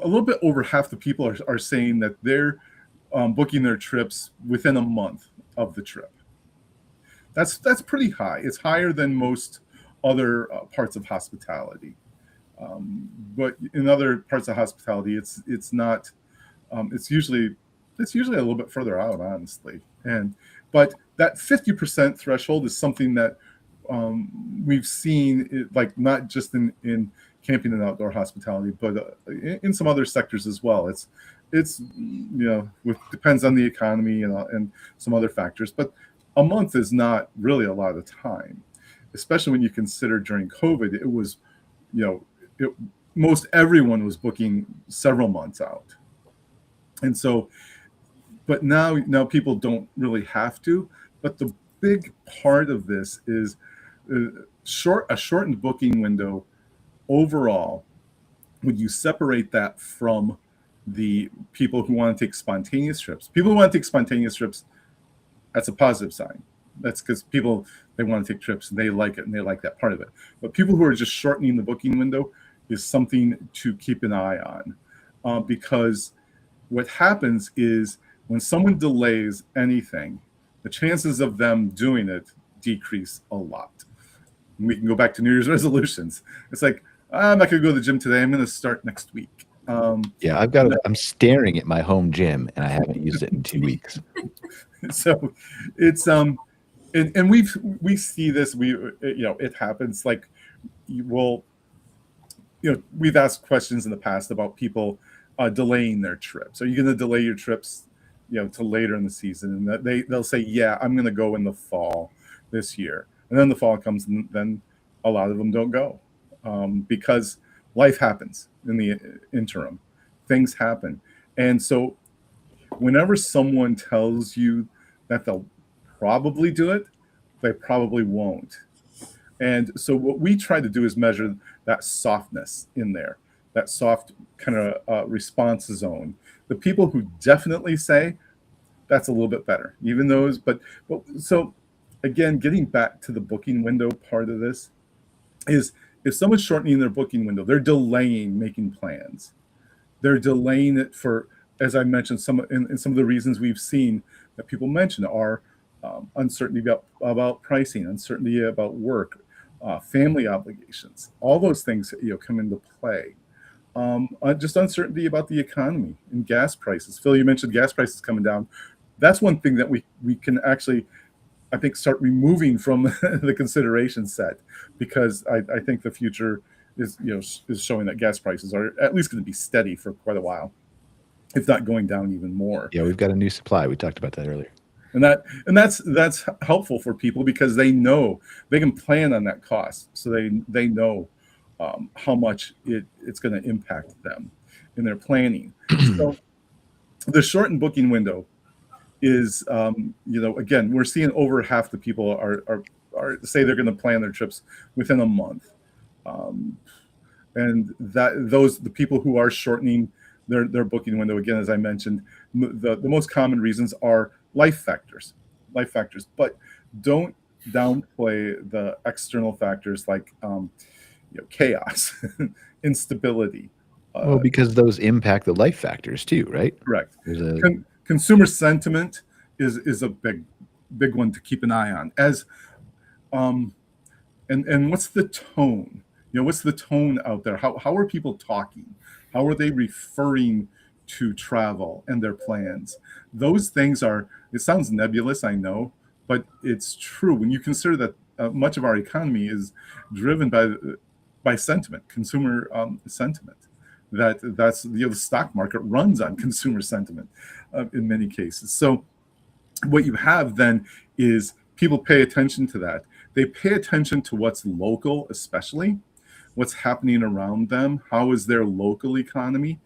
a little bit over half the people are saying that they're booking their trips within a month of the trip. That's pretty high. It's higher than most other parts of hospitality. But in other parts of hospitality, it's not. It's usually a little bit further out, honestly. But that 50% threshold is something that we've seen, like not just in camping and outdoor hospitality, but in some other sectors as well. It's depends on the economy and some other factors, but a month is not really a lot of time, especially when you consider during COVID, it was, most everyone was booking several months out. And so, but now people don't really have to, but the big part of this is a shortened booking window overall. Would you separate that from the people who want to take spontaneous trips? People who want to take spontaneous trips, that's a positive sign. That's because they want to take trips and they like it and they like that part of it. But people who are just shortening the booking window is something to keep an eye on, because what happens is when someone delays anything, the chances of them doing it decrease a lot. And we can go back to New Year's resolutions. It's like, I'm not going to go to the gym today. I'm going to start next week. Yeah, I'm staring at my home gym and I haven't used it in 2 weeks. So it's and we see this, it happens. Like we've asked questions in the past about people delaying their trips. Are you going to delay your trips to later in the season? And they'll say, yeah, I'm going to go in the fall this year. And then the fall comes and then a lot of them don't go because life happens in the interim. Things happen. And so whenever someone tells you that they'll probably do it, they probably won't. And so what we try to do is measure that softness in there, that soft kind of response zone. The people who definitely say that's a little bit better, even those, but so again, getting back to the booking window part of this is if someone's shortening their booking window, they're delaying making plans. They're delaying it for, as I mentioned, some of the reasons we've seen that people mention are uncertainty about pricing, uncertainty about work, family obligations. All those things come into play. Just uncertainty about the economy and gas prices. Phil, you mentioned gas prices coming down. That's one thing that we can actually, I think, start removing from the consideration set, because I think the future is showing that gas prices are at least going to be steady for quite a while, if not going down even more. Yeah, we've got a new supply. We talked about that earlier. And that's helpful for people because they know they can plan on that cost, so they know how much it's going to impact them in their planning. So the shortened booking window is, again, we're seeing over half the people are say they're going to plan their trips within a month, and the people who are shortening their booking window, again, as I mentioned, the most common reasons are life factors, but don't downplay the external factors like chaos, instability. Well, because those impact the life factors too, right? Correct. Consumer sentiment is a big one to keep an eye on. As And what's the tone? What's the tone out there? How are people talking? How are they referring to travel and their plans? Those things are, it sounds nebulous, I know, but it's true when you consider that much of our economy is driven by sentiment, consumer sentiment. That's the stock market runs on consumer sentiment in many cases. So what you have then is people pay attention to that. They pay attention to what's local, especially what's happening around them. How is their local economy?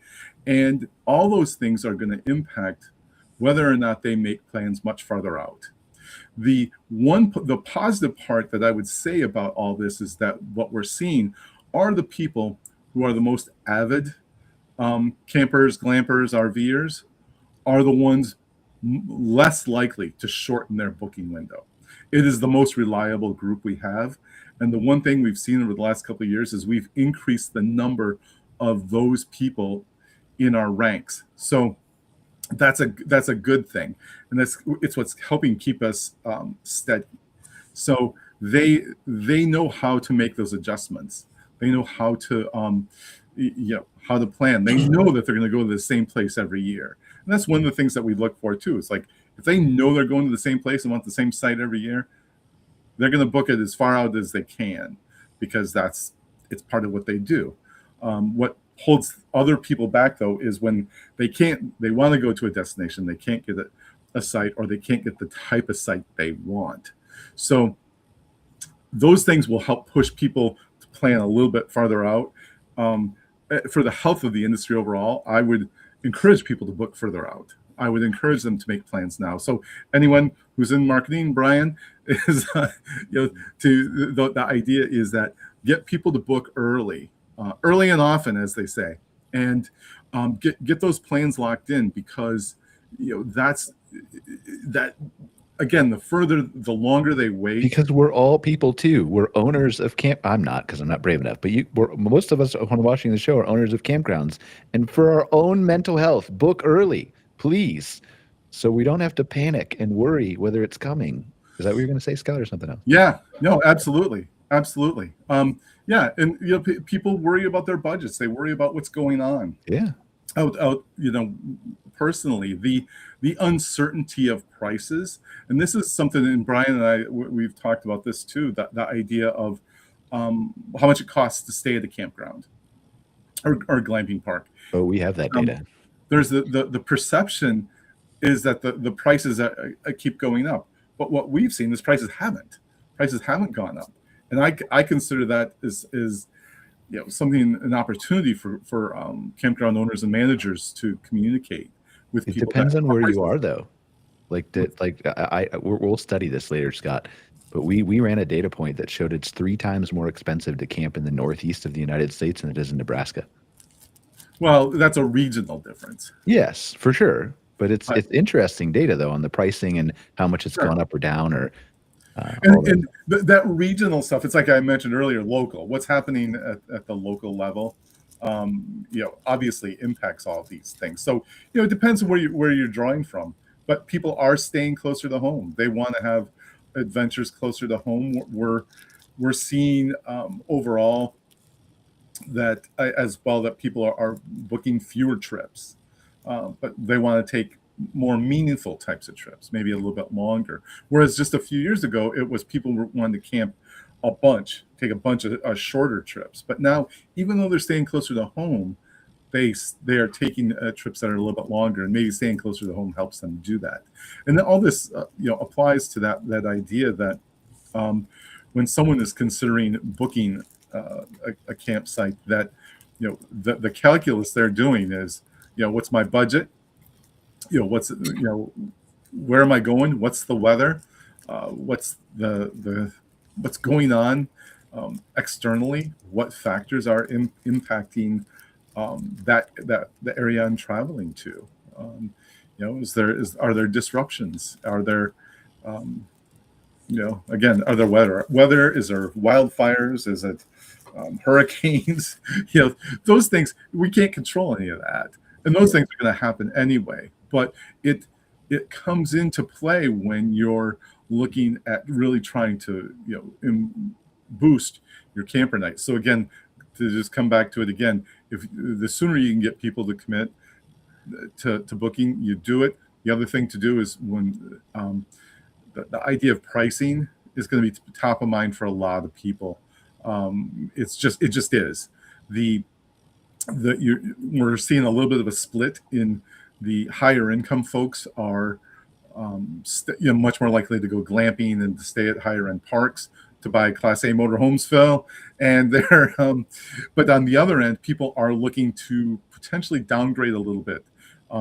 And all those things are going to impact whether or not they make plans much farther out. The positive part that I would say about all this is that what we're seeing are the people who are the most avid campers, glampers, RVers, are the ones less likely to shorten their booking window. It is the most reliable group we have. And the one thing we've seen over the last couple of years is we've increased the number of those people in our ranks. So that's a good thing. And it's what's helping keep us steady. So they know how to make those adjustments. They know how to how to plan. They know that they're going to go to the same place every year. And that's one of the things that we look for too. It's like, if they know they're going to the same place and want the same site every year, they're going to book it as far out as they can, because it's part of what they do. What holds other people back though is when they want to go to a destination, they can't get a site, or they can't get the type of site they want. So those things will help push people to plan a little bit farther out. For the health of the industry overall, I would encourage people to book further out. I would encourage them to make plans now. So anyone who's in marketing, Brian, is the idea is that get people to book early and often, as they say, and get those plans locked in, because that's that. Again, the longer they wait. Because we're all people too. We're owners of camp. I'm not, because I'm not brave enough. But most of us when watching the show are owners of campgrounds. And for our own mental health, book early, please, so we don't have to panic and worry whether it's coming. Is that what you're going to say, Scott, or something else? Yeah. No. Absolutely. Yeah. And people worry about their budgets. They worry about what's going on. Yeah. Out. Personally, the uncertainty of prices, and this is something, and Brian and I, we've talked about this too, the idea of how much it costs to stay at a campground or glamping park. Oh, we have that data. There's the perception is that the prices keep going up, but what we've seen is prices haven't gone up, and I consider that is something, an opportunity for campground owners and managers to communicate with people. It depends on where you are, though. We'll study this later, Scott. But we ran a data point that showed it's 3 times more expensive to camp in the northeast of the United States than it is in Nebraska. Well, that's a regional difference. Yes, for sure. But it's interesting data though on the pricing and how much it's gone up or down, or and that regional stuff. It's like I mentioned earlier, local. What's happening at the local level, obviously impacts all of these things. So it depends on where you're drawing from. But people are staying closer to home. They want to have adventures closer to home. We're seeing overall that as well that people are booking fewer trips, but they want to take more meaningful types of trips, maybe a little bit longer. Whereas just a few years ago, it was people wanted to camp take a bunch of shorter trips. But now, even though they're staying closer to home, they are taking trips that are a little bit longer, and maybe staying closer to home helps them do that. And then all this applies to that idea that when someone is considering booking a campsite, that the calculus they're doing is what's my budget, where am I going, what's the weather, what's what's going on externally, what factors are impacting the area I'm traveling to. Are there disruptions? Are there again, are there weather? Is there wildfires? Is it hurricanes? Those things, we can't control any of that, and those things are going to happen anyway. But it comes into play when you're looking at really trying to boost your camper night. So again, to just come back to it again, if the sooner you can get people to commit to booking, you do it. The other thing to do is when the idea of pricing is going to be top of mind for a lot of people. It just is. We're seeing a little bit of a split in the higher income folks are much more likely to go glamping and to stay at higher end parks to buy Class A motorhomes, Phil. And they're, but on the other end, people are looking to potentially downgrade a little bit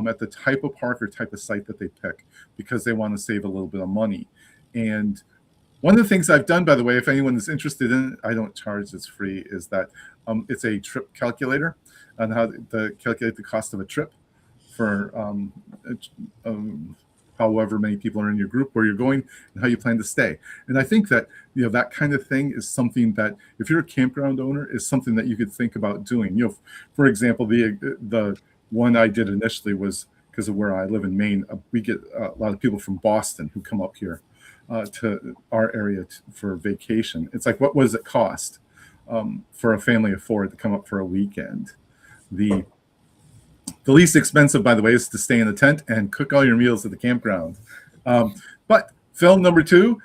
at the type of park or type of site that they pick because they want to save a little bit of money. And one of the things I've done, by the way, if anyone is interested in it, I don't charge, it's free, is that it's a trip calculator on how to calculate the cost of a trip for however many people are in your group, where you're going, and how you plan to stay. And I think that that kind of thing is something that, if you're a campground owner, is something that you could think about doing. For example, the one I did initially was because of where I live in Maine. We get a lot of people from Boston who come up here to our area for vacation. It's like, what does it cost for a family of four to come up for a weekend? The least expensive, by the way, is to stay in a tent and cook all your meals at the campground. But Phil, number 2,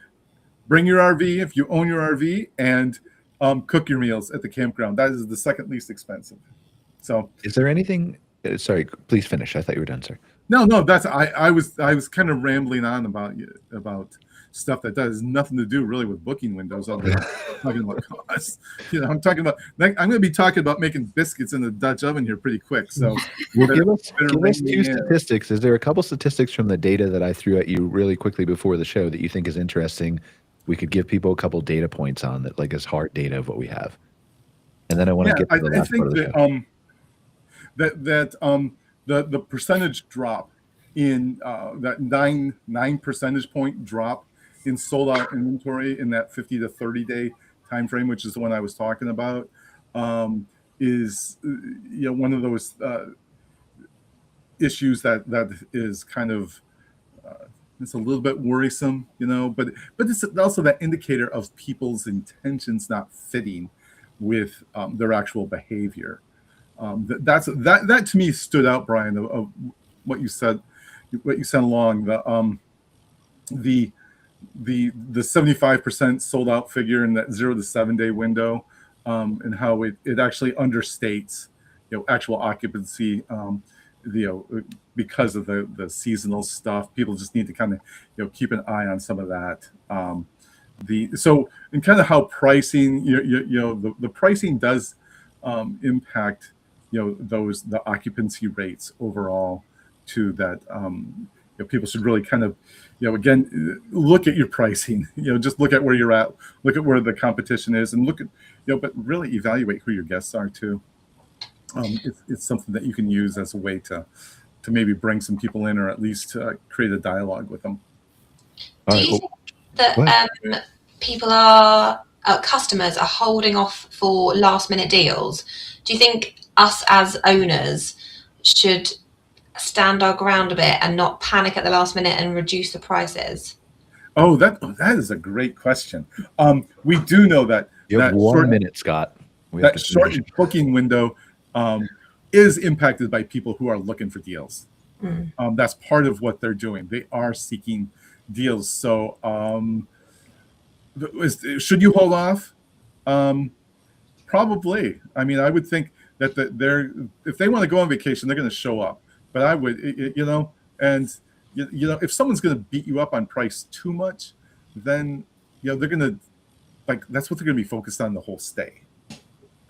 bring your RV if you own your RV, and cook your meals at the campground. That is the second least expensive. So, is there anything? Sorry, please finish. I thought you were done, sir. No. That's I was kind of rambling on about stuff that does nothing to do really with booking windows. Other than talking about costs. I'm talking about. I'm going to be talking about making biscuits in the Dutch oven here pretty quick. So, well, give us 2 statistics. Is there a couple statistics from the data that I threw at you really quickly before the show that you think is interesting? We could give people a couple data points on that, like as hard data of what we have, and then I want to get to the last part of the show. The percentage drop in that 9 percentage point drop in sold out inventory in that 50 to 30 day time frame, which is the one I was talking about, is one of those issues that is kind of it's a little bit worrisome, but it's also that indicator of people's intentions not fitting with their actual behavior. That to me stood out, Brian, of what you said along the 75% sold out figure in that 0 to 7 day window, and how it actually understates actual occupancy, because of the seasonal stuff. People just need to kind of keep an eye on some of that. And kind of how pricing, the pricing does impact the occupancy rates overall, to that people should really kind of again look at your pricing, just look at where you're at, look at where the competition is, and look at but really evaluate who your guests are too. It's something that you can use as a way to maybe bring some people in, or at least create a dialogue with them. Do you think that people are customers are holding off for last minute deals? Do you think us as owners should stand our ground a bit and not panic at the last minute and reduce the prices? Oh, that is a great question. We do know that you have 1 minute, Scott. That shortened booking window is impacted by people who are looking for deals. That's part of what they're doing. They are seeking deals. So should you hold off? Probably. I mean, I would think that if they want to go on vacation, they're going to show up. But I would, if someone's going to beat you up on price too much, then they're going to, that's what they're going to be focused on the whole stay.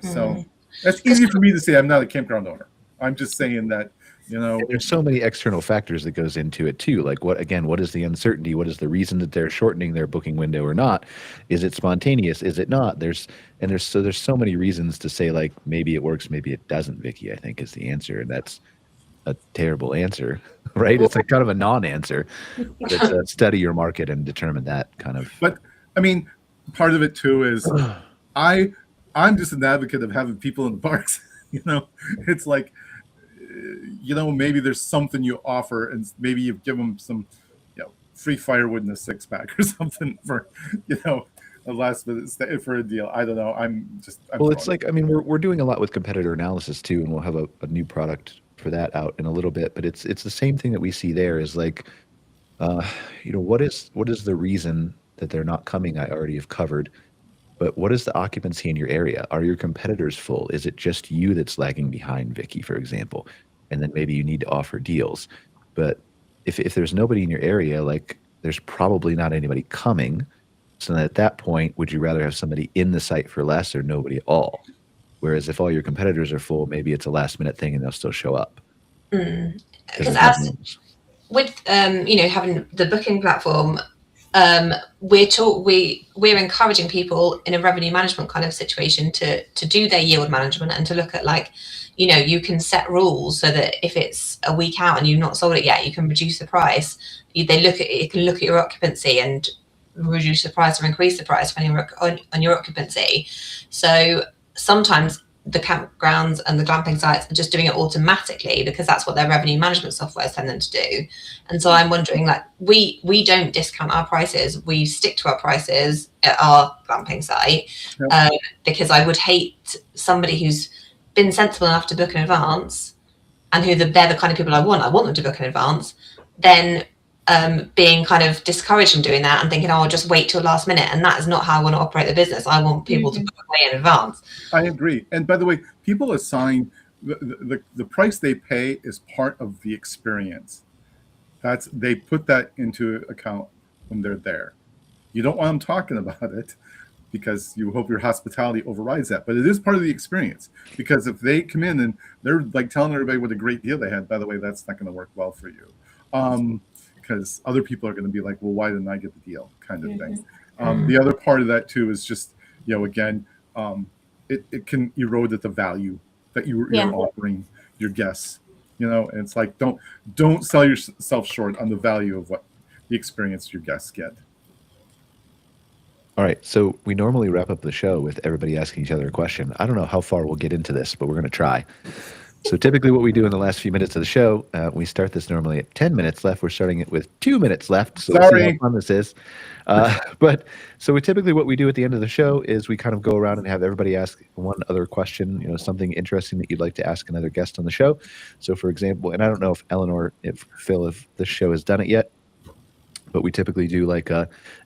So that's easy for me to say. I'm not a campground owner. I'm just saying that, there's so many external factors that goes into it too. Like what is the uncertainty? What is the reason that they're shortening their booking window or not? Is it spontaneous? Is it not? There's so many reasons to say, like, maybe it works, maybe it doesn't, Vicki, I think is the answer. And that's a terrible answer, right? It's like kind of a non-answer. It's study your market and determine that kind of. But I mean, part of it too is I'm just an advocate of having people in the parks. It's like, maybe there's something you offer, and maybe you give them some, free firewood in a 6-pack or something for, a last minute for a deal. I don't know. I'm Well, it's thrown. like, I mean, we're doing a lot with competitor analysis too, and we'll have a new product for that out in a little bit. But it's the same thing that we see there is like, uh, what is the reason that they're not coming? I already have covered. But what is the occupancy in your area? Are your competitors full? Is it just you that's lagging behind, Vicky, for example? And then maybe you need to offer deals. But if there's nobody in your area, like there's probably not anybody coming. So then at that point, would you rather have somebody in the site for less or nobody at all? Whereas if all your competitors are full, maybe it's a last minute thing and they'll still show up because Because there's as nothing else. with having the booking platform, we're encouraging people in a revenue management kind of situation to do their yield management and to look at like, you can set rules so that if it's a week out and you've not sold it yet, you can reduce the price. You can look at your occupancy and reduce the price or increase the price on your occupancy. So sometimes the campgrounds and the glamping sites are just doing it automatically because that's what their revenue management software is telling them to do. And so I'm wondering, like, we don't discount our prices. We stick to our prices at our glamping site. Yep. Because I would hate somebody who's been sensible enough to book in advance and they're the kind of people I want them to book in advance, then being kind of discouraged from doing that and thinking, I'll just wait till last minute. And that is not how I want to operate the business. I want people to book way in advance. I agree. And by the way, people assign the price they pay is part of the experience. They put that into account when they're there. You don't want them talking about it because you hope your hospitality overrides that. But it is part of the experience, because if they come in and they're like telling everybody what a great deal they had, by the way, that's not going to work well for you. Because other people are going to be like, well, why didn't I get the deal, kind of thing. The other part of that too is just, again, it can erode at the value that you're offering your guests. And it's like, don't sell yourself short on the value of what the experience your guests get. All right, so we normally wrap up the show with everybody asking each other a question. I don't know how far we'll get into this, but we're going to try. So typically what we do in the last few minutes of the show, we start this normally at 10 minutes left. We're starting it with 2 minutes left. So we'll see how fun this is. But so typically what we do at the end of the show is we kind of go around and have everybody ask one other question, something interesting that you'd like to ask another guest on the show. So for example, and I don't know if Eleanor, if Phil, if this show has done it yet, but we typically do like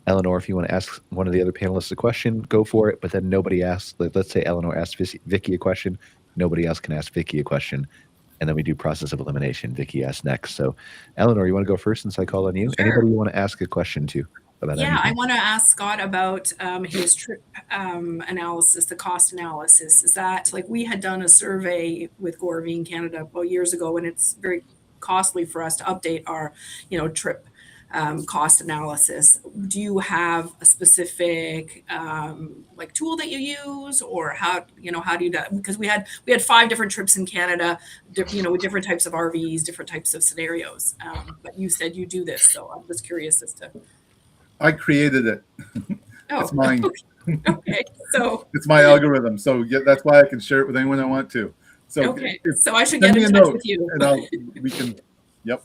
Eleanor, if you want to ask one of the other panelists a question, go for it. But then nobody asks, let's say Eleanor asks Vicky a question. Nobody else can ask Vicky a question. And then we do process of elimination. Vicky asks next. So Eleanor, you want to go first since I called on you? Sure. Anybody you want to ask a question to about anything? I want to ask Scott about his trip analysis, the cost analysis. Is that, like, we had done a survey with Glamping in Canada years ago, and it's very costly for us to update our, trip cost analysis. Do you have a specific tool that you use, or how do you do that? Because we had 5 different trips in Canada, with different types of RVs, different types of scenarios. But you said you do this, so I'm just curious as to. I created it. It's mine. Okay, so it's my algorithm. So that's why I can share it with anyone I want to. So okay, so I should get in touch with you. And we can. Yep.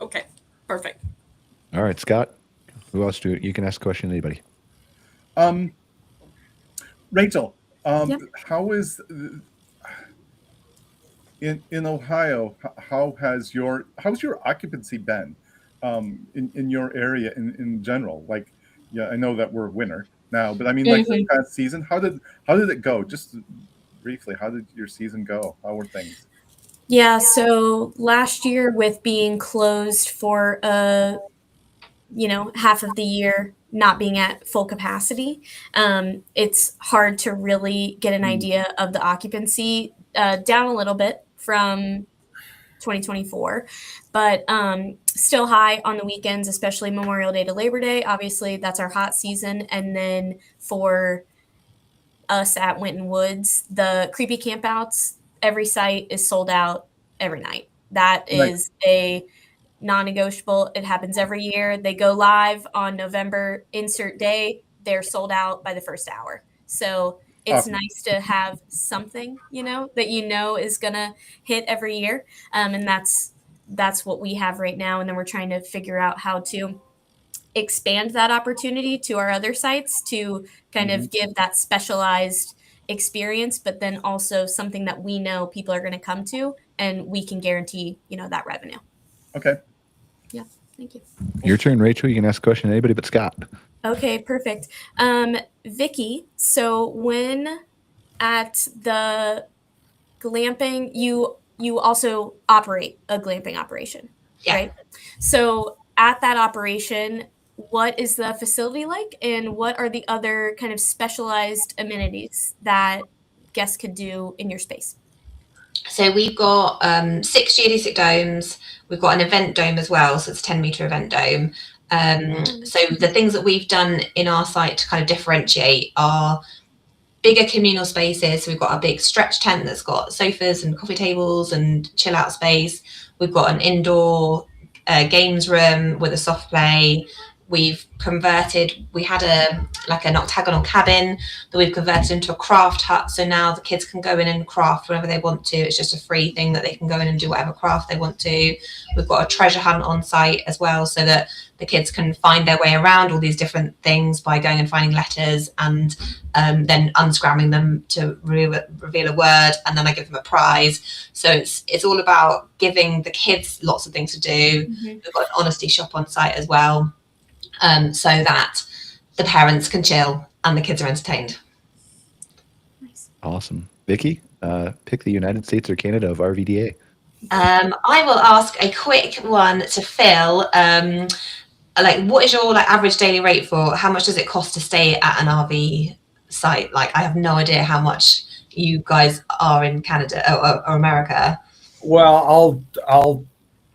Okay, perfect. All right, Scott. Who else you can ask a question to anybody? Rachel, Yep. how is in Ohio? How's your occupancy been in your area in general? Like, I know that we're winter now, but I mean, like the past season, how did it go? Just briefly, how did your season go? How were things? Yeah, so last year with being closed for half of the year, not being at full capacity, it's hard to really get an idea of the occupancy, down a little bit from 2024, but still high on the weekends, especially Memorial Day to Labor Day. Obviously, that's our hot season. And then for us at Winton Woods, the creepy campouts, every site is sold out every night. That is a non-negotiable. It happens every year. They go live on November insert day. They're sold out by the first hour. So it's nice to have something, that is going to hit every year. And that's what we have right now. And then we're trying to figure out how to expand that opportunity to our other sites to kind of give that specialized experience, but then also something that we know people are going to come to and we can guarantee, that revenue. Okay. Yeah. Thank you. Your turn, Rachel. You can ask a question to anybody but Scott. Okay, perfect. Vicki, so when at the glamping, you also operate a glamping operation, right? So at that operation, what is the facility like, and what are the other kind of specialized amenities that guests could do in your space? So we've got 6 geodesic domes. We've got an event dome as well, so it's a 10-meter event dome. So the things that we've done in our site to kind of differentiate are bigger communal spaces. So we've got a big stretch tent that's got sofas and coffee tables and chill out space. We've got an indoor games room with a soft play. We had an octagonal cabin that we've converted into a craft hut. So now the kids can go in and craft whenever they want to. It's just a free thing that they can go in and do whatever craft they want to. We've got a treasure hunt on site as well, so that the kids can find their way around all these different things by going and finding letters and then unscrambling them to reveal a word, and then I give them a prize. So it's all about giving the kids lots of things to do. We've got an honesty shop on site as well, so that the parents can chill and the kids are entertained. Nice. Awesome. Vicki, pick the United States or Canada of RVDA. I will ask a quick one to Phil. What is your average daily rate for? How much does it cost to stay at an RV site? I have no idea how much you guys are in Canada or America. Well, I'll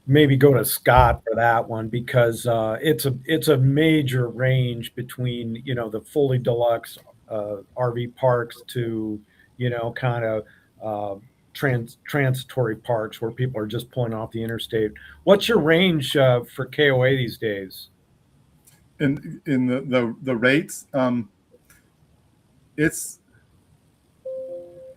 maybe go to Scott for that one, because it's a major range between the fully deluxe RV parks to kind of transitory parks where people are just pulling off the interstate. What's your range for KOA these days? In the rates, it's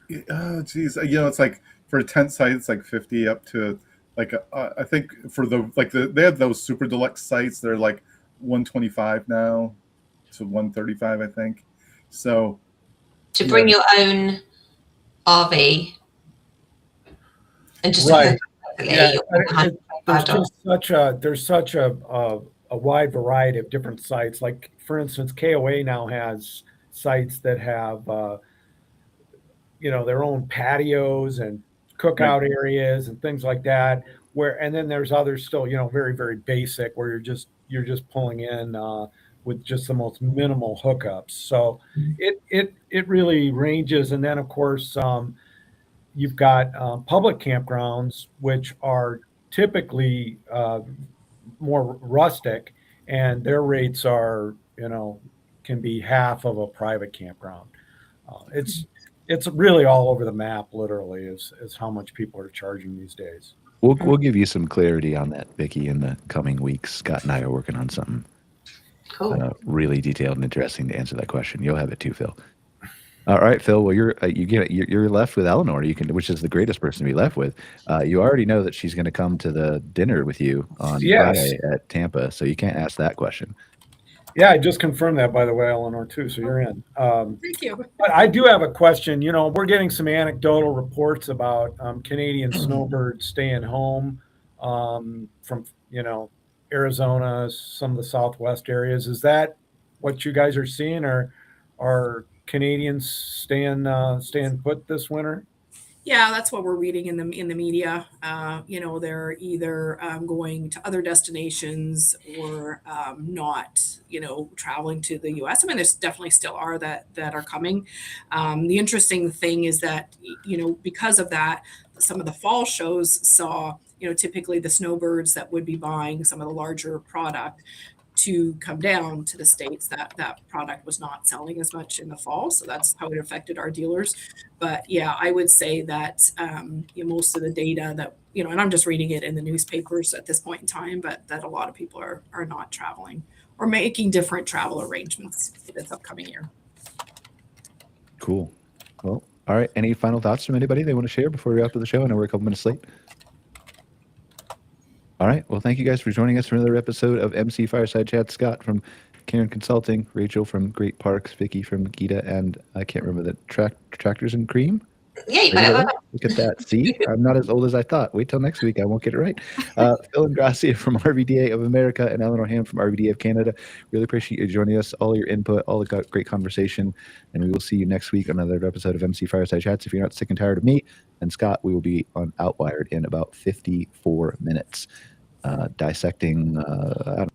geez, it's like for a tent site, it's like 50 up to I think for they have those super deluxe sites, they're like 125 now to 135, I think. So to bring your own RV and just right. There's such a wide variety of different sites. Like, for instance, KOA now has sites that have their own patios and cookout areas and things like that, and then there's others still very, very basic, where you're just pulling in with just the most minimal hookups. So it really ranges. And then of course you've got public campgrounds, which are typically more rustic, and their rates are can be half of a private campground. It's really all over the map, literally, is how much people are charging these days. We'll give you some clarity on that, Vicki, in the coming weeks. Scott and I are working on something really detailed and interesting to answer that question. You'll have it too, Phil. All right, Phil. Well, you're left with Eleanore. Which is the greatest person to be left with. You already know that she's going to come to the dinner with you on Friday at Tampa, so you can't ask that question. Yeah, I just confirmed that, by the way, Eleanore, too. So you're in. Thank you. But I do have a question. We're getting some anecdotal reports about Canadian snowbirds staying home from, Arizona, some of the Southwest areas. Is that what you guys are seeing, or are Canadians staying put this winter? Yeah, that's what we're reading in the media. They're either going to other destinations or not, traveling to the U.S. I mean, there's definitely still are that are coming. The interesting thing is that, because of that, some of the fall shows saw, typically the snowbirds that would be buying some of the larger product to come down to the States, that product was not selling as much in the fall. So that's how it affected our dealers. But yeah, I would say that most of the data that, and I'm just reading it in the newspapers at this point in time, but that a lot of people are not traveling or making different travel arrangements for this upcoming year. Cool. Well, all right. Any final thoughts from anybody they want to share before we wrap up the show? I know we're a couple minutes late. All right. Well, thank you guys for joining us for another episode of MC Fireside Chat. Scott from Karen Consulting, Rachel from Great Parks, Vicki from Gita, and I can't remember the Tractors and Cream. Yeah, you got it. Look at that. See, I'm not as old as I thought. Wait till next week. I won't get it right. Phil Ingrassia from RVDA of America and Eleonore Hamm from RVDA of Canada. Really appreciate you joining us, all your input, all the great conversation. And we will see you next week on another episode of MC Fireside Chats. If you're not sick and tired of me and Scott, we will be on Outwired in about 54 minutes, dissecting, I don't